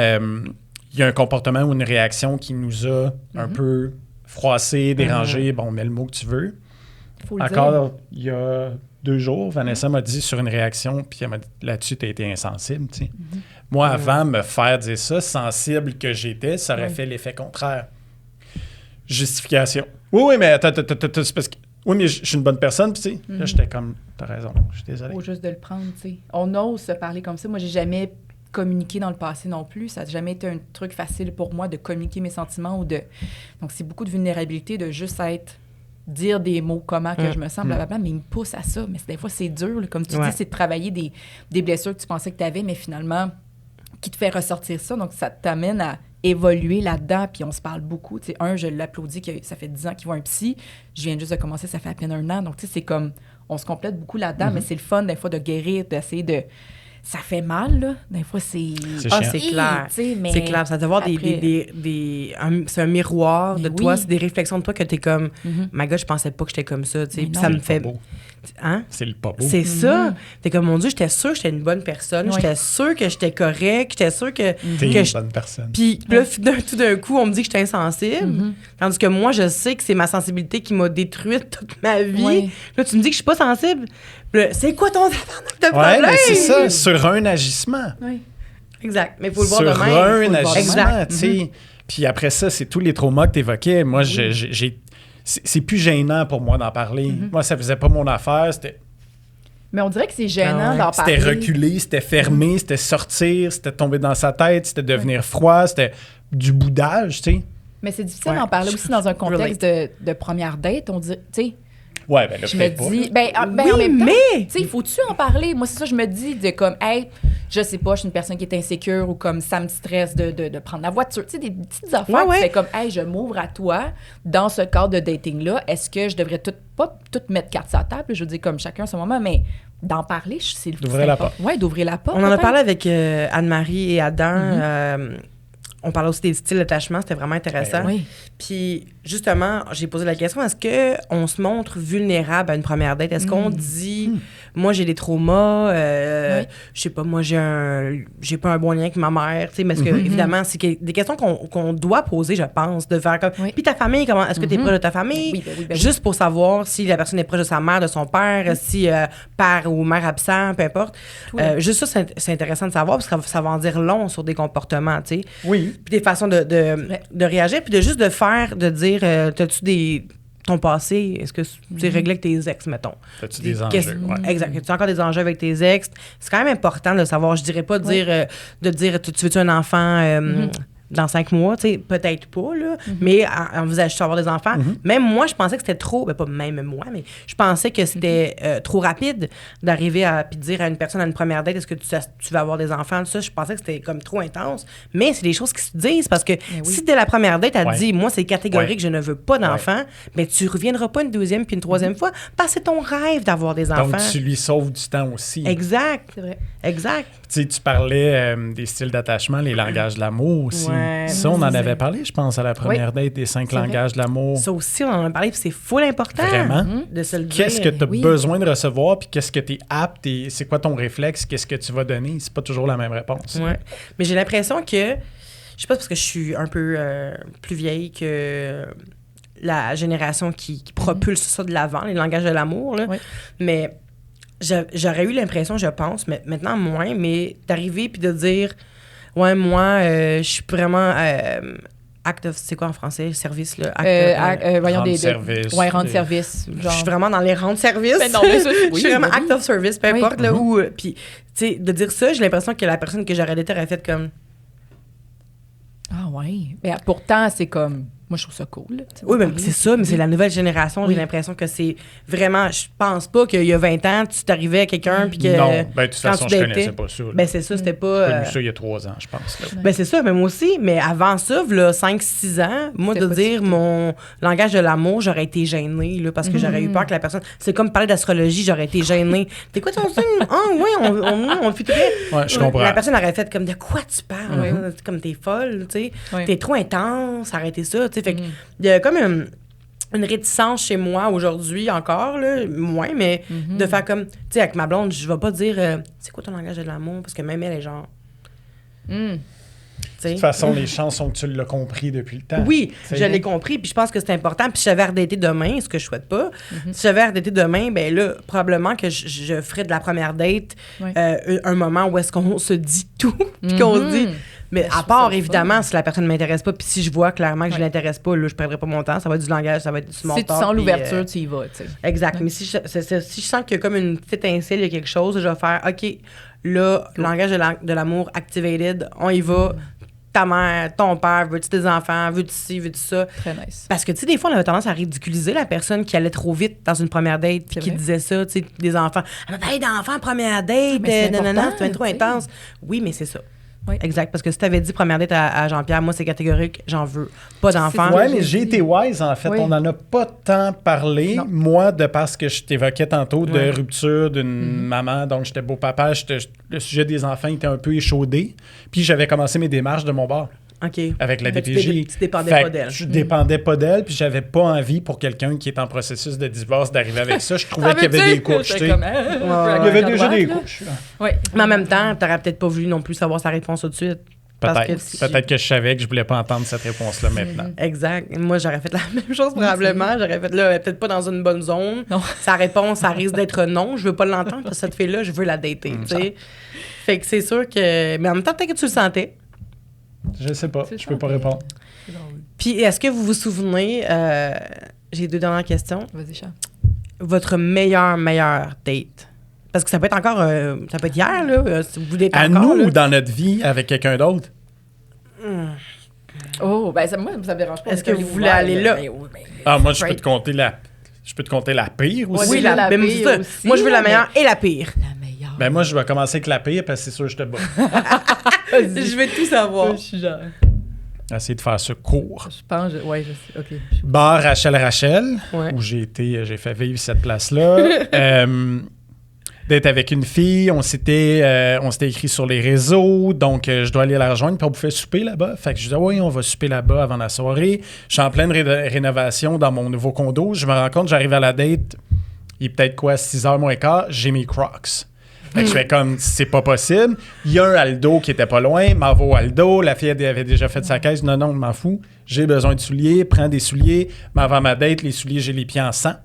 il y a un comportement ou une réaction qui nous a un peu froissé, dérangé, bon, mets le mot que tu veux. Faut le Encore, il y a 2 jours, Vanessa m'a dit sur une réaction, puis elle m'a dit, là-dessus, tu as été insensible, tu sais. Moi, avant, me faire dire ça, sensible que j'étais, ça aurait fait l'effet contraire. Justification. Oui, mais attends, c'est parce que... Oui, mais je suis une bonne personne, puis tu sais, là, j'étais comme, t'as raison, je suis désolé. Faut juste de le prendre, tu sais. On ose se parler comme ça. Moi, j'ai jamais communiqué dans le passé non plus. Ça n'a jamais été un truc facile pour moi de communiquer mes sentiments ou de... Donc, c'est beaucoup de vulnérabilité de juste dire des mots, comment que je me sens, blablabla, mais il me pousse à ça. Mais des fois, c'est dur. Là. Comme tu dis, c'est de travailler des blessures que tu pensais que tu avais, mais finalement, qui te fait ressortir ça. Donc, ça t'amène à évoluer là-dedans, puis on se parle beaucoup. Tu sais, je l'applaudis, que ça fait 10 ans qu'il voit un psy. Je viens juste de commencer, ça fait à peine 1 an. Donc, tu sais, c'est comme... On se complète beaucoup là-dedans, mais c'est le fun, des fois, de guérir, d'essayer de... Ça fait mal, là. Des fois, c'est... chiant. C'est clair. Mais c'est clair. Ça doit avoir c'est un miroir de Mais toi. oui. C'est des réflexions de toi que t'es comme... My God, je pensais pas que j'étais comme ça, tu sais. Mais Puis non. ça C'est me le fait... pas beau. Hein? C'est le pas beau. C'est ça. T'es comme, mon Dieu, j'étais sûre que j'étais une bonne personne. Oui. J'étais sûre que j'étais correcte. J'étais sûre que... T'es que une je- bonne personne. Puis là, tout d'un coup, on me dit que j'étais insensible. Tandis que moi, je sais que c'est ma sensibilité qui m'a détruite toute ma vie. Oui. Là, tu me dis que je suis pas sensible. Puis là, c'est quoi ton tabarnak de Ouais, problème? mais c'est ça, sur un agissement. Oui. Exact. Mais il faut le voir Sur de même. un Faut le voir de agissement, même. tu sais. Puis après ça, c'est tous les traumas que tu évoquais. Moi, c'est plus gênant pour moi d'en parler. Moi, ça faisait pas mon affaire. Mais on dirait que c'est gênant d'en parler. C'était reculer, c'était fermer, c'était sortir, c'était tomber dans sa tête, c'était devenir froid, c'était du boudage, tu sais. Mais c'est difficile Ouais. d'en parler aussi dans un contexte de première date. On dit, tu sais, Ouais, ben là, je me peut-être pas, dis, là. en même temps, mais... tu sais, faut-tu en parler? Moi, c'est ça, je me dis, de comme, hey, je sais pas, je suis une personne qui est insécure ou comme ça me stresse de prendre la voiture. Tu sais, des petites affaires Ouais. qui fait comme, hey, je m'ouvre à toi dans ce cadre de dating-là. Est-ce que je devrais pas tout mettre carte sur la table? Je veux dire, comme chacun à son moment, mais d'en parler, c'est D'ouvrir la porte. Oui, d'ouvrir la porte. On en a peut-être. parlé avec Anne-Marie et Adam on parlait aussi des styles d'attachement, c'était vraiment intéressant. Oui. Puis, justement, j'ai posé la question, est-ce qu'on se montre vulnérable à une première date? Est-ce qu'on dit, moi, j'ai des traumas, je sais pas, moi, j'ai pas un bon lien avec ma mère, tu sais, parce que, évidemment, c'est des questions qu'on doit poser, je pense, de faire comme, puis ta famille, comment, est-ce que tu es proche de ta famille? Oui, ben oui, ben oui. Juste pour savoir si la personne est proche de sa mère, de son père, si père ou mère absent, peu importe. Juste ça, c'est intéressant de savoir, parce que ça va en dire long sur des comportements, tu sais. Oui. Puis des façons de réagir, puis de juste de dire, t'as-tu ton passé, est-ce que tu es réglé avec tes ex, mettons? As-tu des enjeux? Ouais. Exact. As-tu encore des enjeux avec tes ex? C'est quand même important de le savoir. Je dirais pas de dire, tu veux-tu un enfant dans 5 mois? Tu sais, peut-être pas, là, mais envisage-tu avoir des enfants? Même moi, je pensais que c'était trop, pas même moi, mais je pensais que c'était trop rapide d'arriver à puis de dire à une personne à une première date, est-ce que tu vas avoir des enfants? Tout ça, je pensais que c'était comme trop intense. Mais c'est des choses qui se disent parce que si dès la première date, elle dit, moi, c'est catégorique, je ne veux pas d'enfants, mais tu reviendras pas une deuxième puis une troisième fois parce que c'est ton rêve d'avoir des enfants. Donc, tu lui sauves du temps aussi. Exact. C'est vrai. Exact. Tu sais, tu parlais des styles d'attachement, les langages de l'amour aussi. Ouais, ça, on en avait parlé, je pense, à la première date, des 5 C'est langages de l'amour. Ça aussi, on en a parlé, puis c'est full important. Vraiment? De se le dire. Qu'est-ce que tu as besoin de recevoir, puis qu'est-ce que tu es apte, et c'est quoi ton réflexe, qu'est-ce que tu vas donner? C'est pas toujours la même réponse. Ouais. Mais j'ai l'impression que, je sais pas, parce que je suis un peu plus vieille que la génération qui propulse ça de l'avant, les langages de l'amour, là. Mais j'aurais eu l'impression, je pense, mais maintenant moins, mais d'arriver puis de dire, ouais, moi, je suis vraiment acte of, c'est quoi en français, service, là? Voyons Rendre service. Ouais, rendre service. Je suis vraiment dans les rendre service. Mais non, mais ça, Je suis vraiment act of service, peu importe, là, où... Puis, tu sais, de dire ça, j'ai l'impression que la personne que j'aurais été aurait fait comme... Ah ouais. Mais pourtant, c'est comme... Moi, je trouve ça cool. Oui, mais c'est ça, mais c'est la nouvelle génération. J'ai l'impression que c'est vraiment... Je pense pas qu'il y a 20 ans, tu t'arrivais à quelqu'un puis que... Non, ben de toute façon, je connaissais pas ça. Ben c'est ça, c'était pas... J'ai connu ça il y a 3 ans, je pense. Là. Ben c'est ça, mais moi aussi. Mais avant ça, là, 5-6 ans, moi, de dire mon langage de l'amour, j'aurais été gênée, là, parce que j'aurais eu peur que la personne... C'est comme parler d'astrologie, j'aurais été gênée. T'es quoi ton signe? Ah oui, on fit très... Ouais, je comprends. La personne aurait fait comme, de quoi tu parles? Comme t'es folle, tu sais. T'es trop intense, arrêtez ça, tu sais. Fait que il y a comme une réticence chez moi aujourd'hui encore, là, moins, mais de faire comme, tu sais, avec ma blonde, je vais pas dire, c'est quoi ton langage de l'amour? Parce que même elle est genre... De toute façon, les chances sont que tu l'as compris depuis le temps. Oui, je l'ai compris, puis je pense que c'est important. Puis si j'avais arrêté demain, ce que je souhaite pas, si j'avais arrêté demain, ben là, probablement que je ferais de la première date un moment où est-ce qu'on se dit tout, puis qu'on se dit... Mais à part, évidemment, si la personne ne m'intéresse pas, puis si je vois clairement que je l'intéresse pas, là, je perdrai pas mon temps. Ça va être du langage, ça va être du small talk. Si tu sens l'ouverture, tu y vas, tu sais. Exact. Mais si je sens qu'il y a comme une petite étincelle, il y a quelque chose, je vais faire, OK, là, langage de l'amour activated, on y va. Ta mère, ton père, veux-tu des enfants, veux-tu ci, veux-tu ça. Très nice. Parce que, tu sais, des fois, on avait tendance à ridiculiser la personne qui allait trop vite dans une première date, puis qui disait ça, tu sais, des enfants. Elle m'a parlé d'enfants, première date, non, c'est trop intense. Oui, mais c'est ça. Oui. Exact, parce que si tu avais dit première date à Jean-Pierre, moi, c'est catégorique, j'en veux pas d'enfants. Oui, mais j'ai été wise, en fait. On n'en a pas tant parlé. Non. Moi, de parce que je t'évoquais tantôt de rupture d'une maman, donc j'étais beau-papa, le sujet des enfants était un peu échaudé. Puis j'avais commencé mes démarches de mon bord. OK. Avec la DPJ. Tu dépendais pas d'elle. Je dépendais pas d'elle, puis j'avais pas envie pour quelqu'un qui est en processus de divorce d'arriver avec ça. Je trouvais qu'il y avait des couches. Il y avait déjà des couches. Oui. Mais en même temps, t'aurais peut-être pas voulu non plus savoir sa réponse tout de suite. Peut-être que je savais que je voulais pas entendre cette réponse-là maintenant. Exact. Moi, j'aurais fait la même chose probablement. J'aurais fait là, peut-être pas dans une bonne zone. Non. Sa réponse, ça risque d'être non. Je veux pas l'entendre parce que cette fille-là, je veux la dater. Fait que c'est sûr que... Mais en même temps, peut-être que tu le sentais. Je sais pas. Je peux pas répondre. Puis, est-ce que vous vous souvenez... j'ai 2 dernières questions. Vas-y, Charles. Votre meilleur date? Parce que ça peut être encore... ça peut être hier, là. Si vous datez à encore, nous là. Ou dans notre vie avec quelqu'un d'autre? Oh, ben moi, ça me dérange pas. Est-ce que vous voulez aller là? Moi, je peux te compter la pire aussi. Oui, la pire aussi. Moi, je veux la meilleure et la pire. La meilleure. Ben moi, je vais commencer avec la pire parce que c'est sûr que je te bats. Je vais tout savoir. Je suis genre... Essayer de faire ça court. Je pense, je sais. OK. Bar Rachel, où j'ai fait vivre cette place-là. d'être avec une fille. On s'était écrit sur les réseaux, donc je dois aller la rejoindre, puis on pouvait souper là-bas. Fait que je disais, oui, on va souper là-bas avant la soirée. Je suis en pleine rénovation dans mon nouveau condo. Je me rends compte, j'arrive à la date, il est peut-être 6h moins quart, j'ai mes Crocs. Fait que je fais comme, c'est pas possible. Il y a un Aldo qui était pas loin, m'en va au Aldo. La fille avait déjà fait sa caisse. Non, je m'en fous. J'ai besoin de souliers. Prends des souliers. Mais avant ma date, les souliers, j'ai les pieds en sang.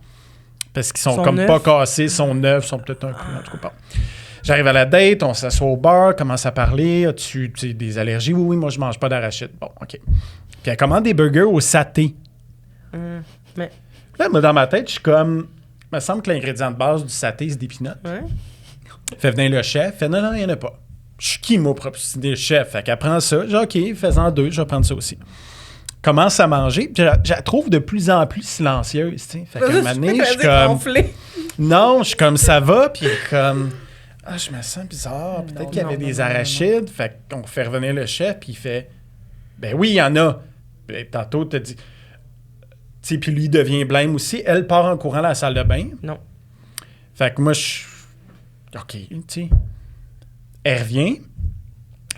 Parce qu'ils sont comme neufs. pas cassés, sont neufs, sont peut-être un peu. En tout cas, pas. J'arrive à la date, on s'assoit au bar, commence à parler. As-tu des allergies? Oui, moi, je mange pas d'arachide. Bon, OK. Puis elle commande des burgers au saté. Mais... Là, moi, dans ma tête, je suis comme... Il me semble que l'ingrédient de base du saté, c'est des peanuts. Ouais. Fait venir le chef. Fait non, il n'y en a pas. Je suis qui, moi, pour obstiner le chef? Fait qu'elle prend ça. J'ai OK, fais-en 2, je vais prendre ça aussi. Commence à manger. Puis je la trouve de plus en plus silencieuse, tu sais. Fait qu'à un moment donné, je suis comme... Non, je suis comme, ça va. Puis comme... Ah, je me sens bizarre. Peut-être qu'il y avait des arachides. Fait qu'on fait revenir le chef, puis il fait... Ben oui, il y en a. Puis tantôt, t'as dit... Tu sais, puis lui devient blême aussi. Elle part en courant à la salle de bain. Non. Fait que moi, je... OK, tu sais. Elle revient,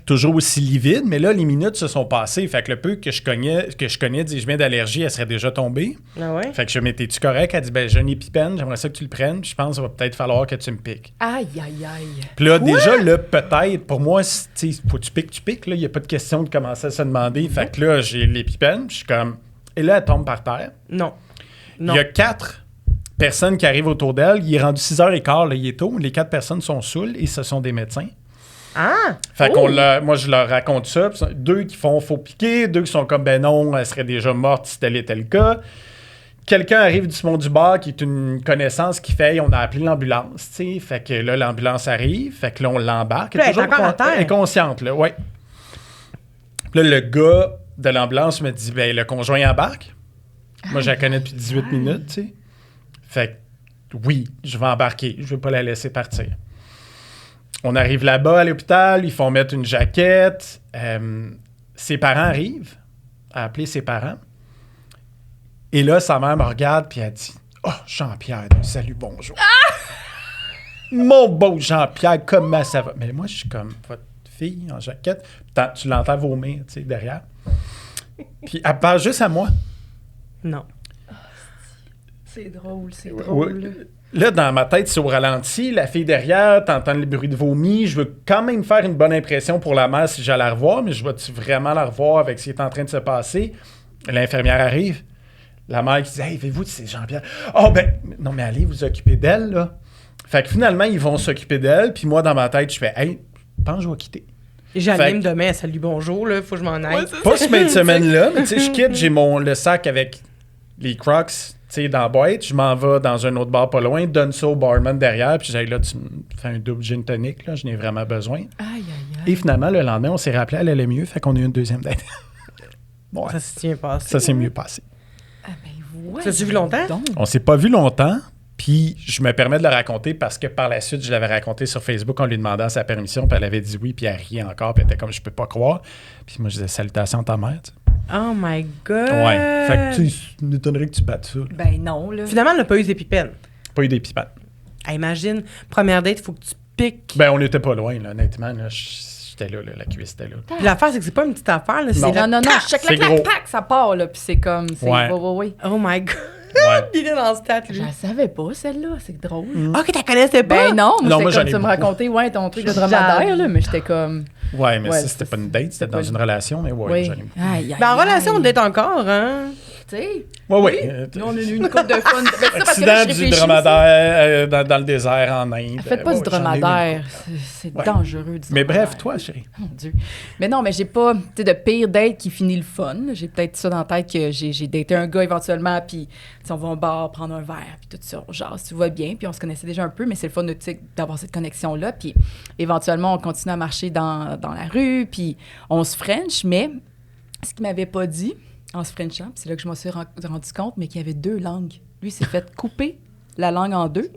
toujours aussi livide, mais là, les minutes se sont passées. Fait que le peu que je connais des gemets d'allergie, elle serait déjà tombée. Ah ouais? Fait que je m'étais-tu correct? Elle dit, ben, j'ai un épipène, j'aimerais ça que tu le prennes. Je pense qu'il va peut-être falloir que tu me piques. Aïe, aïe, aïe. Puis là, déjà, là, peut-être, pour moi, tu sais, faut que tu piques, là. Il n'y a pas de question de commencer à se demander. Fait que là, j'ai l'épipène, puis je suis comme... Et là, elle tombe par terre. Non. Il y a 4 personnes qui arrivent autour d'elle. Il est rendu 6h15, là, il est tôt. Les 4 personnes sont saoules et ce sont des médecins. Ah! Fait moi, je leur raconte ça. 2 qui font faut piquer, 2 qui sont comme ben non, elle serait déjà morte si tel était le cas. Quelqu'un arrive du Simon du Bar qui est une connaissance qui fait on a appelé l'ambulance, tu sais. Fait que là, l'ambulance arrive. Fait que là, on l'embarque. Là, elle est encore à terre. Elle est consciente, là, ouais. Puis là, le gars de l'ambulance me dit ben le conjoint embarque. Moi, je la connais depuis 18 minutes, tu sais. Fait que oui, je vais embarquer. Je vais pas la laisser partir. On arrive là-bas à l'hôpital, ils font mettre une jaquette. Ses parents arrivent à appeler ses parents. Et là, sa mère me regarde puis elle dit « Oh, Jean-Pierre, salut, bonjour. Mon beau Jean-Pierre, comment ça va? » Mais moi, je suis comme votre fille en jaquette. Tu l'entends vomir, tu sais, derrière. Puis elle parle juste à moi. Non. C'est drôle, c'est Ouais. drôle. Là, dans ma tête, c'est au ralenti. La fille derrière, t'entends le bruit de vomi. Je veux quand même faire une bonne impression pour la mère si j'allais la revoir, mais je vais-tu vraiment la revoir avec ce qui est en train de se passer? L'infirmière arrive. La mère qui dit « Hey, avez-vous de ces Jean-Pierre? » « Oh, ben, non, mais allez vous occuper d'elle, là. » Fait que finalement, ils vont s'occuper d'elle. Puis moi, dans ma tête, je fais « Hey, je pense que je vais quitter. » J'anime demain à Salut Bonjour, là. Faut que je m'en aille. Pas ce fin de semaine-là, mais tu sais, je quitte, j'ai le sac avec les Crocs, tu sais, dans la boîte. Je m'en vais dans un autre bar pas loin, donne ça au barman derrière, puis j'ai là, tu me fais un double gin tonic, là, je n'ai vraiment besoin. Aïe, aïe, aïe. Et finalement, le lendemain, on s'est rappelé, elle allait mieux, fait qu'on a eu une deuxième date. Ouais, Ça se tient passé. ça s'est mieux passé. Ah, ben, ouais. Ça s'est vu longtemps? Donc. On s'est pas vu longtemps, puis je me permets de le raconter parce que par la suite, je l'avais raconté sur Facebook, on lui demandait sa permission, puis elle avait dit oui, puis elle riait encore, puis elle était comme, je peux pas croire. Puis moi, je disais, salutations à ta mère, tu sais. Oh my God! Ouais, fait que tu m'étonnerais que tu battes ça. Ben non, là. Finalement, elle n'a pas eu d'épipène. Pas eu d'épipène. Ah, imagine, première date, il faut que tu piques. Ben, on n'était pas loin, là, honnêtement. Là, j'étais là, la cuisse était là. Puis l'affaire, c'est que c'est pas une petite affaire, là. C'est Non. la- Non, chaque C'est clac, gros. clac, ça part, là. Puis c'est comme. C'est... Ouais. Ouais. Oh my God! Ouais. Il est dans le stat, lui. Je la savais pas, celle-là. C'est drôle. Ah, que tu connaissais pas? Ben non, Non, moi, moi, j'en c'est ai comme tu me beaucoup. racontais, ouais, ton truc de dromadaire, là. Mais j'étais comme. Ouais, mais Ouais, ça, c'était c'est- pas une date, c'était c'est dans pas une une- relation, mais ouais, Oui. j'en ai beaucoup. Aïe, aïe. Ben, en relation, on aïe. date encore, hein? Tu sais. Ouais, Oui. ouais. Nous, on a eu une coupe de fun. Ben, c'est ça, parce que là, Accident je du réfléchis dromadaire dans le désert en Inde. aussi. Faites pas Ouais, du j'en ai eu une dromadaire. couple. C'est Ouais. dangereux, du Mais bref, dromadaire. toi, chérie. Mon Dieu. Mais non, mais j'ai pas, tu sais, de pire date qui finit le fun. J'ai peut-être ça dans la tête que j'ai daté un gars éventuellement, puis tu sais, on va au bar prendre un verre, puis tout ça. Genre, tout va bien, puis on se connaissait déjà un peu, mais c'est le fun de, tu sais, d'avoir cette connexion-là. Puis éventuellement, on continue à marcher dans la rue, puis on se french, mais ce qu'il m'avait pas dit en se frenchant, puis c'est là que je m'en suis rendu compte, mais qu'il y avait 2 langues. Lui, il s'est fait couper la langue en 2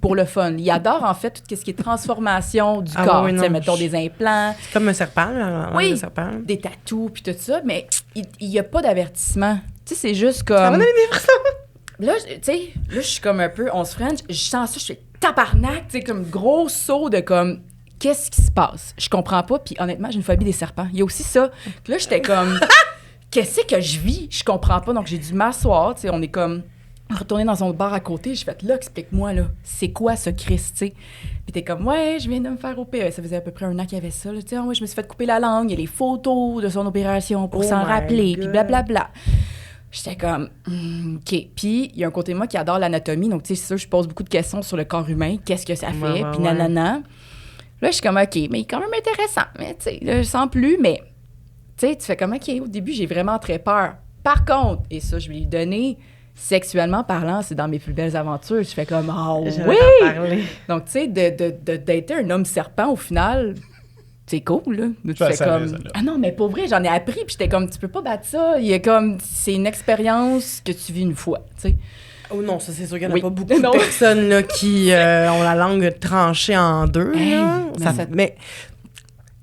pour le fun. Il adore, en fait, tout ce qui est transformation du Ah corps. oui, Tu sais, non, mettons je- des implants, C'est comme un serpent, là. Oui. Un serpent. des tatous, puis tout ça, mais il n'y a pas d'avertissement. Tu sais, c'est juste Ça m'a comme... donné des frissons. Là, tu sais, là, je suis comme un peu... On se french, je sens ça, je fais... tabarnak, tu sais, comme gros saut de comme, qu'est-ce qui se passe? Je comprends pas, puis honnêtement, j'ai une phobie des serpents. Il y a aussi ça. Puis là, j'étais comme, qu'est-ce que je vis? Je comprends pas. Donc, j'ai dû m'asseoir, tu sais, on est comme retourné dans un bar à côté. J'ai fait, là, explique-moi, là, c'est quoi ce Christ, tu sais? Puis t'es comme, ouais, je viens de me faire opérer. Ça faisait à peu près 1 an qu'il y avait ça. Tu sais, ouais, je me suis fait couper la langue. Il y a les photos de son opération pour s'en rappeler, puis blablabla. J'étais comme, OK. Puis il y a un côté de moi qui adore l'anatomie. Donc, tu sais, c'est sûr, je pose beaucoup de questions sur le corps humain. Qu'est-ce que ça fait? Puis nanana. Là, je suis comme, OK, mais il est quand même intéressant. Mais, tu sais, là, je sens plus. Mais, tu sais, tu fais comme, OK, au début, j'ai vraiment très peur. Par contre, et ça, je vais lui donner... Sexuellement parlant, c'est dans mes plus belles aventures. Je fais comme, oui! Donc, tu sais, de dater un homme serpent, au final, c'est cool, là. Tu fais comme, ah non, mais pour vrai, j'en ai appris, puis j'étais comme, tu peux pas battre ça. Il y a comme, c'est une expérience que tu vis une fois, tu sais. Oh non, ça, c'est sûr qu'il n'y en a pas beaucoup de personnes là, qui ont la langue tranchée en deux. Mais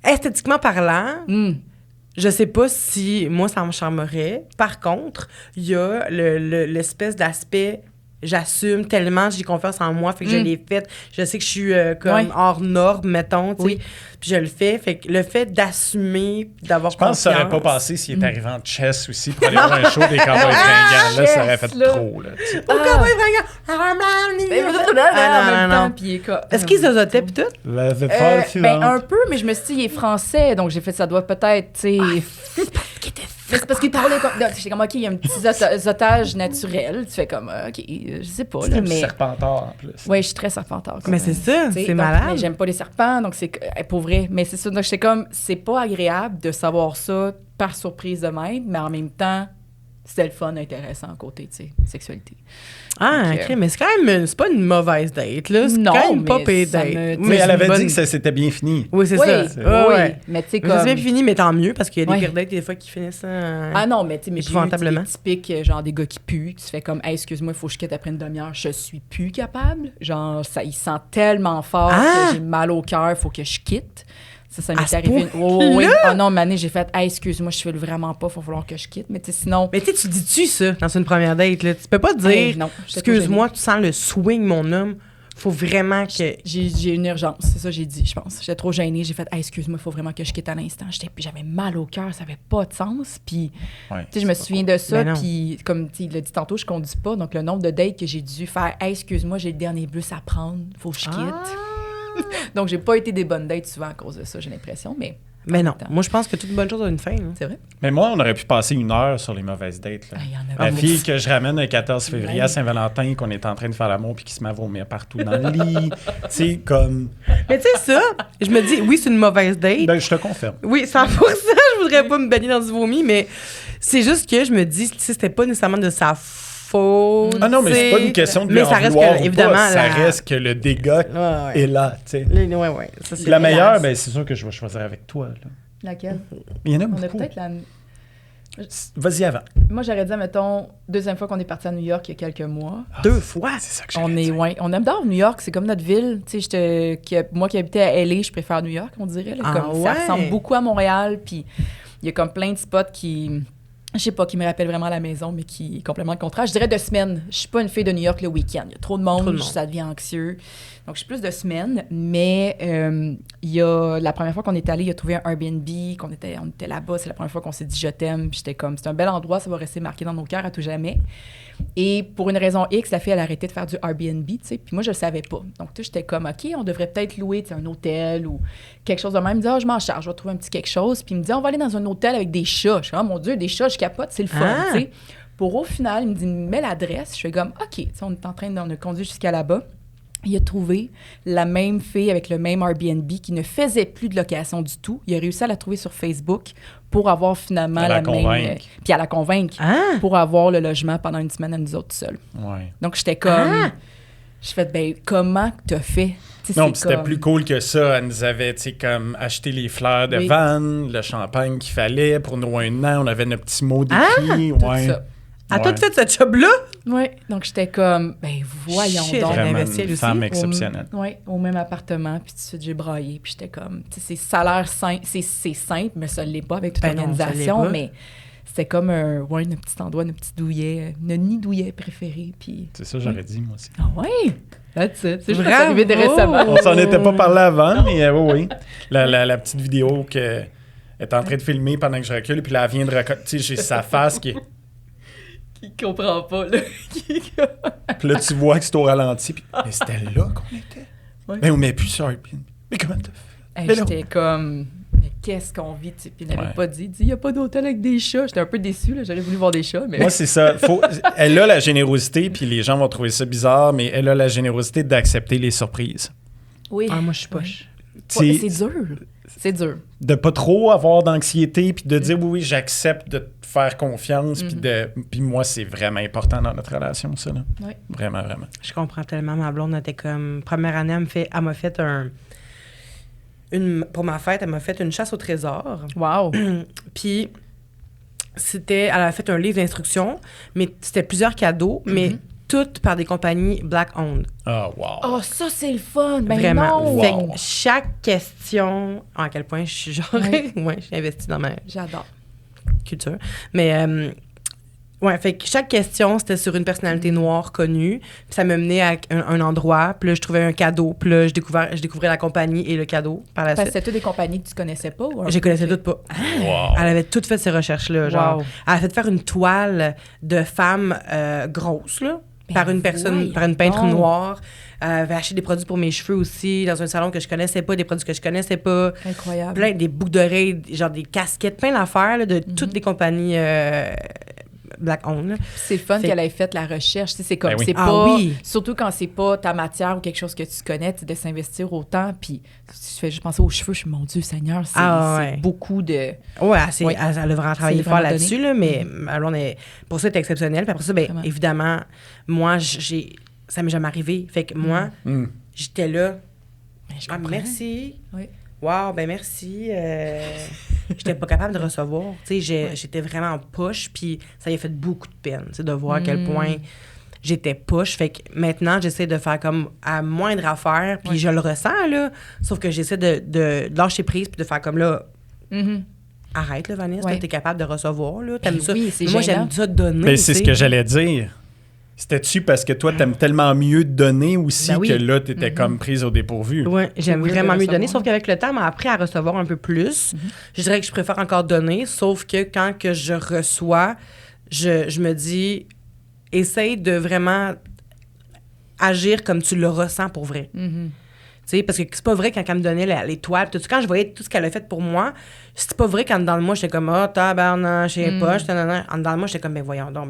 esthétiquement parlant... Je sais pas si moi, ça me charmerait. Par contre, il y a l'espèce d'aspect j'assume tellement, j'ai confiance en moi, fait que je l'ai fait. Je sais que je suis comme hors norme, mettons, tu sais. Puis je le fais. Fait que le fait d'assumer, d'avoir confiance... Je pense que ça aurait pas passé s'il est arrivé en chess aussi pour aller voir un show des Cowboys fringants. Là, ça aurait fait trop, là. Cowboys fringants! Est-ce qu'ils zozotaient pis tout? Un peu, mais je me suis dit, il est français, donc j'ai fait, ça doit peut-être, tu sais... C'est parce qu'il parlait comme... J'étais comme, OK, il y a un petit zotage naturel. Tu fais comme, OK, je sais pas. C'est un serpentard, en plus. Oui, je suis très serpentard. Mais c'est ça, c'est malade. Mais j'aime pas les serpents, donc c'est pour vrai. Mais c'est ça, donc j'étais comme, c'est pas agréable de savoir ça par surprise de même, mais en même temps, c'était le fun, intéressant à côté, tu sais, sexualité. Ah, donc, OK, mais c'est quand même, c'est pas une mauvaise date, là. C'est quand même pas payé date. Mais elle avait dit que ça s'était bien fini. Oui, c'est ça. Oui, mais tu sais, comme... C'est bien fini, mais tant mieux, parce qu'il y a des pires dates, des fois, qui finissent Ah non, mais tu sais, mais j'ai eu des typiques, genre des gars qui puent, qui se fait comme, hey, excuse-moi, il faut que je quitte après une demi-heure, je suis plus capable. Genre, ça, il sent tellement fort que j'ai mal au cœur, il faut que je quitte. Ça m'est arrivé. Oui. Ah non, Mané, j'ai fait, hey, excuse-moi, je fais vraiment pas, il va falloir que je quitte. Mais tu sais, sinon. Mais tu sais, tu dis-tu ça dans une première date, là? Tu peux pas dire, non, excuse-moi, tu sens le swing, mon homme. Faut vraiment que. J'ai une urgence, c'est ça que j'ai dit, je pense. J'étais trop gênée, j'ai fait, hey, excuse-moi, il faut vraiment que je quitte à l'instant. J'avais mal au cœur, ça avait pas de sens. Puis, tu sais, je me souviens de ça. Puis, comme il l'a dit tantôt, je conduis pas. Donc, le nombre de dates que j'ai dû faire, hey, excuse-moi, j'ai le dernier bus à prendre, faut que je quitte. Donc, j'ai pas été des bonnes dates souvent à cause de ça, j'ai l'impression, mais non. Moi, je pense que toute bonne chose a une fin. Hein. C'est vrai. Mais moi, on aurait pu passer 1 heure sur les mauvaises dates. Là. La fille que je ramène le 14 février à Saint-Valentin, qu'on est en train de faire l'amour puis qui se met à vomir partout dans le lit. Tu sais, comme... Mais tu sais, ça, je me dis, oui, c'est une mauvaise date. Ben, je te confirme. Oui, 100%, je voudrais pas me baigner dans du vomi, mais c'est juste que je me dis, tu sais, c'était pas nécessairement de sa faute. Ah non, mais c'est pas une question de lui en vouloir ou évidemment, pas. Ça reste que le dégât est là, tu sais. La meilleure, ben, c'est sûr que je vais choisir avec toi. Là. Laquelle? Il y en a on beaucoup. A peut-être la... Vas-y avant. Moi, j'aurais dit, mettons, 2e fois qu'on est parti à New York il y a quelques mois. 2 fois? C'est ça que j'allais dire. On adore New York, c'est comme notre ville. Tu sais, moi qui habitais à LA, je préfère New York, on dirait. Là, ça ressemble beaucoup à Montréal, puis il y a comme plein de spots qui... Je sais pas, qui me rappelle vraiment la maison, mais qui est complètement le contraire. Je dirais de semaine. Je suis pas une fille de New York le week-end. Il y a trop de monde, ça devient anxieux. Donc, je suis plus de semaine. Mais il y a la première fois qu'on est allé, il a trouvé un Airbnb, on était là-bas. C'est la première fois qu'on s'est dit « je t'aime ». Puis j'étais comme, c'est un bel endroit, ça va rester marqué dans nos cœurs à tout jamais. Et pour une raison X, la fille, elle a arrêté de faire du Airbnb, tu sais. Puis moi, je le savais pas. Donc, tu sais, j'étais comme, OK, on devrait peut-être louer un hôtel ou quelque chose de même. Il me dit, je m'en charge, je vais trouver un petit quelque chose. Puis il me dit, on va aller dans un hôtel avec des chats. Je suis mon Dieu, des chats, je capote, c'est le fun, tu sais. Pour au final, il me dit, mets l'adresse. Je suis comme, OK, tu sais, on est en train de conduire jusqu'à là-bas. Il a trouvé la même fille avec le même Airbnb qui ne faisait plus de location du tout. Il a réussi à la trouver sur Facebook pour avoir finalement la même... Puis à la convaincre pour avoir le logement pendant une semaine à nous autres seuls. Ouais. Donc, j'étais comme... Je fais, ben comment t'as fait? T'sais, non, c'était plus cool que ça. Elle nous avait, tu sais, comme acheté les fleurs de Vannes, le champagne qu'il fallait pour nous 1 an. On avait notre petit mot d'écrit. Tout ça. À toi, tu fais cette job-là? Oui. Donc, j'étais comme, ben voyons donc. Vraiment une femme exceptionnelle. Oui, au même appartement. Puis tout de suite, j'ai braillé. Puis j'étais comme, tu sais, c'est salaire simple, c'est simple, mais ça ne l'est pas avec toute l'organisation. Mais c'était comme un petit endroit, un petit douillet, un nid douillet préféré. Puis... C'est ça, j'aurais dit, moi aussi. Ah ouais? That's it. C'est juste Bravo! arrivé récemment. On s'en était pas parlé avant, mais oui. La petite vidéo qu'elle est en train de filmer pendant que je recule, puis là, elle vient de reconnaître. Tu sais, j'ai sa face qui est. Qui comprend pas, là. Puis là, tu vois que c'est au ralenti. Puis, mais c'était là qu'on était. Ouais. Mais on met plus sur Airbnb. Mais comment t'as fait? Hey, Mais non. j'étais comme, mais qu'est-ce qu'on vit? Tu sais, puis il n'avait pas dit, il n'y a pas d'hôtel avec des chats. J'étais un peu déçue, là. J'aurais voulu voir des chats, mais... Moi, c'est ça. Elle a la générosité, puis les gens vont trouver ça bizarre, mais elle a la générosité d'accepter les surprises. Oui. Ah, moi, je suis poche. Ouais, c'est dur. C'est dur. De pas trop avoir d'anxiété, puis de dire oui, j'accepte de te faire confiance, puis moi, c'est vraiment important dans notre relation, ça. Là. Ouais. Vraiment, vraiment. Je comprends tellement. Ma blonde était comme... Première année, elle m'a fait pour ma fête, elle m'a fait une chasse au trésor. Wow. Puis, elle a fait un livre d'instructions, mais c'était plusieurs cadeaux, mais toutes par des compagnies black-owned. Ah, wow. Oh, ça, c'est le fun. Ben Vraiment. non. Fait Wow. que chaque question... à quel point je suis genre... ouais, je suis investie dans ma J'adore. culture. Mais... ouais, fait que chaque question, c'était sur une personnalité noire connue. Puis ça me menait à un endroit. Puis là, je trouvais un cadeau. Puis là, je découvrais la compagnie et le cadeau par la Parce que suite. c'était toutes des compagnies que tu connaissais pas? Ou un Je peu? connaissais toutes pas. Wow. Elle avait toutes fait ces recherches-là. Genre, Wow. elle a fait faire une toile de femmes grosses, là, Ben par une personne, par une peintre voyons donc. noire. Elle avait acheté des produits pour mes cheveux aussi, dans un salon que je connaissais pas, des produits que je connaissais pas. Incroyable. Plein, des boucles d'oreilles, genre des casquettes, plein d'affaires, là, de toutes les compagnies black-owned. là. Puis c'est le fun Fait- qu'elle ait fait la recherche. Tu sais, c'est comme, Ben oui. c'est Ah pas... oui. Surtout quand c'est pas ta matière ou quelque chose que tu connais, tu sais, de s'investir autant. Puis tu fais juste penser aux cheveux. Je suis, mon Dieu Seigneur, c'est Ouais. beaucoup de... Ouais, Oui. elle a vraiment travaillé C'est fort vraiment là-dessus, donné. là, mais alors pour ça, c'est exceptionnel. Puis après ça, ben, Vraiment. évidemment, moi, ça m'est jamais arrivé. Fait que moi, j'étais là. Ben, je Ah, comprends. merci. Oui. Wow, ben merci. J'étais pas capable de recevoir. Tu sais, j'étais vraiment en poche, puis ça y a fait beaucoup de peine, tu sais, de voir à quel point j'étais poche. Fait que maintenant, j'essaie de faire comme à moindre affaire, puis je le ressens, là. Sauf que j'essaie de lâcher prise, puis de faire comme là, arrête, là, Vanessa, Ouais. t'es capable de recevoir, là. T'aimes Ben ça. oui, c'est Mais moi, gênant. j'aime ça donner. Ben, c'est tu ce sais. que j'allais dire. C'était-tu parce que toi, t'aimes tellement mieux donner aussi Ben oui. que là, t'étais comme prise au dépourvu? Oui, j'aime weird vraiment de mieux donner, recevoir. sauf qu'avec le temps, m'a appris à recevoir un peu plus. Je dirais que je préfère encore donner, sauf que quand que je reçois, je me dis, essaye de vraiment agir comme tu le ressens pour vrai. Tu sais, parce que c'est pas vrai quand elle me donnait les toiles. Tout, quand je voyais tout ce qu'elle a fait pour moi, c'est pas vrai qu'en dedans de moi, j'étais comme, ah, tabarnak, je sais pas. En dedans de moi, j'étais comme, ben voyons donc,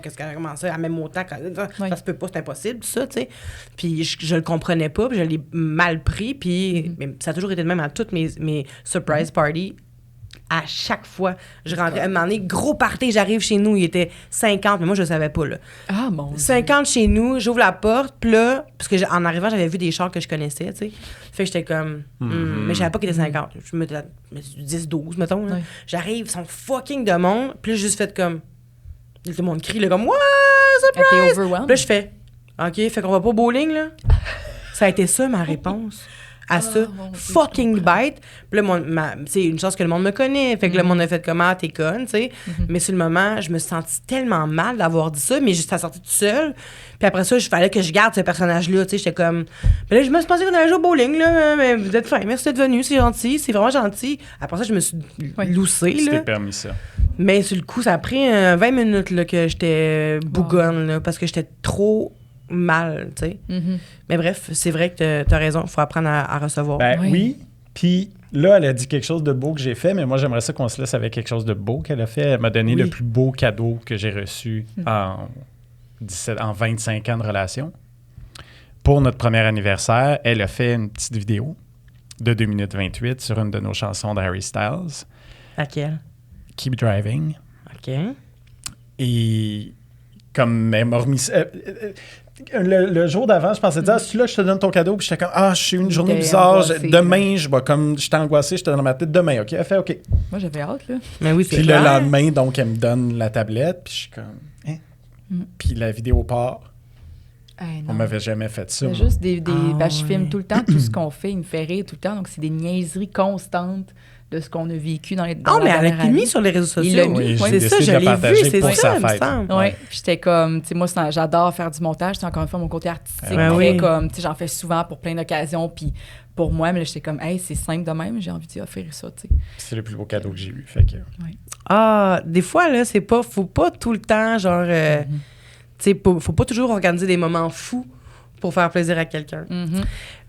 qu'est-ce qu'elle a commencé à même autant. Ça se peut pas, c'est impossible, tout ça, tu sais. Puis je le comprenais pas, puis je l'ai mal pris, puis mais ça a toujours été de même à toutes mes surprise parties. À chaque fois, je rentrais. À un moment donné, gros party, j'arrive chez nous, il était 50, mais moi, je le savais pas, là. Ah, mon Dieu. 50 chez nous, j'ouvre la porte, puis là, parce que en arrivant, j'avais vu des chars que je connaissais, tu sais. Fait que j'étais comme, mais je savais pas qu'il était 50. Je me disais 10, 12, mettons. là. Ouais. J'arrive, ils sont fucking de monde, puis là, j'ai juste fait comme, tout le monde crie, là, comme, ouais, Elle surprise! était overwhelmed. Puis là, je fais, OK, fait qu'on va pas au bowling, là? Ça a été ça, ma réponse. À ça, mon Dieu, fucking bête. Puis là, c'est une chance que le monde me connaît. Fait que le monde a fait comment, t'es conne, tu sais. Mais sur le moment, je me suis sentie tellement mal d'avoir dit ça, mais juste à sortir toute seule. Puis après ça, il fallait que je garde ce personnage-là, tu sais. J'étais comme. Puis là, je me suis pensé qu'on allait jouer au bowling, là. Mais vous êtes fin, merci d'être venu, c'est gentil, c'est vraiment gentil. Après ça, je me suis loussée, Tu t'es là. permis ça. Mais sur le coup, ça a pris 20 minutes là, que j'étais bougonne, là, parce que j'étais trop mal, tu sais. Mais bref, c'est vrai que t'as raison, il faut apprendre à recevoir. Ben Oui. oui. Puis là, elle a dit quelque chose de beau que j'ai fait, mais moi, j'aimerais ça qu'on se laisse avec quelque chose de beau qu'elle a fait. Elle m'a donné Oui. le plus beau cadeau que j'ai reçu en 25 ans de relation. Pour notre premier anniversaire, elle a fait une petite vidéo de 2 minutes 28 sur une de nos chansons de Harry Styles, Laquelle? Keep Driving. OK. Et comme elle m'a remis... le jour d'avant, je pensais dire, ah, celui-là, je te donne ton cadeau. Puis j'étais comme, ah, je suis une journée T'es bizarre. angoissée, Demain, je vais comme, j'étais angoissé, j'étais dans ma tête. Demain, OK? Elle fait OK. Moi, j'avais hâte, là. Mais oui, c'est Puis clair. le lendemain, donc, elle me donne la tablette. Puis je suis comme, hein? Puis la vidéo part. Hey, On non. m'avait jamais fait ça. C'est moi. juste des Ah, ben, je filme ouais. tout le temps tout ce qu'on fait. Il me fait rire tout le temps. Donc, c'est des niaiseries constantes de ce qu'on a vécu dans les Ah, mais elle a dernière mis année. sur les réseaux Il l'a sociaux. mis, Oui, oui. j'ai C'est ça, décidé je de l'ai le vu, partager c'est pour ça, sa il me fête. semble. Ouais, puis j'étais comme, tu sais, moi, j'adore faire du montage. C'est encore une fois mon côté artistique. Ben très oui. comme, tu sais, j'en fais souvent pour plein d'occasions. Puis pour moi, mais là, j'étais comme, hey, c'est simple de même, j'ai envie d'y offrir ça, tu sais. C'est le plus beau cadeau que j'ai eu. Fait que... Ah, des fois, là, faut pas tout le temps, genre, tu sais, faut pas toujours organiser des moments fous pour faire plaisir à quelqu'un. Mhm.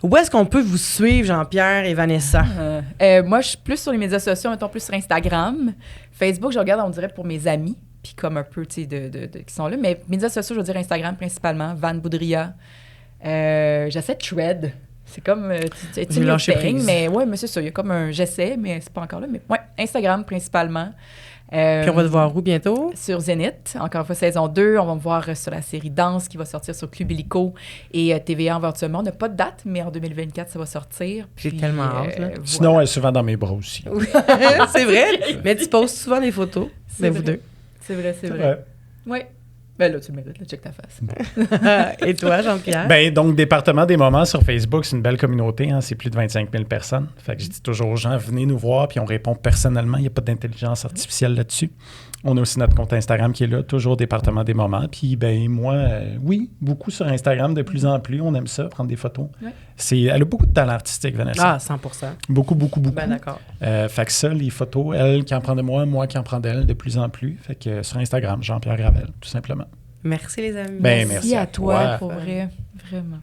Où est-ce qu'on peut vous suivre, Jean-Pierre et Vanessa? Moi, je suis plus sur les médias sociaux, mettons plus sur Instagram. Facebook, je regarde, on dirait, pour mes amis, puis comme un peu, tu sais, qui sont là. Mais médias sociaux, je veux dire Instagram principalement, Van Boudria. J'essaie de Thread. C'est comme, J'ai lâché thing, prise. mais ouais, mais c'est ça, il y a comme un j'essaie, mais c'est pas encore là. Mais ouais, Instagram principalement. Puis on va te voir où bientôt? Sur Zénith, encore une fois, saison 2. On va me voir sur la série Danse qui va sortir sur Club Illico et TVA éventuellement. On n'a pas de date, mais en 2024, ça va sortir. J'ai Puis, tellement hâte, là. voilà. Sinon, elle est souvent dans mes bras aussi. C'est vrai, mais tu postes souvent des photos de vous deux. C'est vrai, c'est vrai. Ouais. Oui. Ben là, tu le mérites, là, check ta face. Et toi, Jean-Pierre? Ben, donc, Département des moments sur Facebook, c'est une belle communauté. Hein, c'est plus de 25 000 personnes. Fait que je dis toujours aux gens, venez nous voir, puis on répond personnellement. Il n'y a pas d'intelligence artificielle là-dessus. On a aussi notre compte Instagram qui est là, toujours Département des moments. Puis, ben moi, oui, beaucoup sur Instagram de plus en plus. On aime ça, prendre des photos. Ouais. Elle a beaucoup de talent artistique, Vanessa. Ah, 100%. Beaucoup, beaucoup, beaucoup. Ben d'accord. Fait que ça, les photos, elle qui en prend de moi qui en prend d'elle de plus en plus. Fait que sur Instagram, Jean-Pierre Gravel, tout simplement. Merci, les amis. Ben, merci à à toi, toi. pour vrai. Vraiment.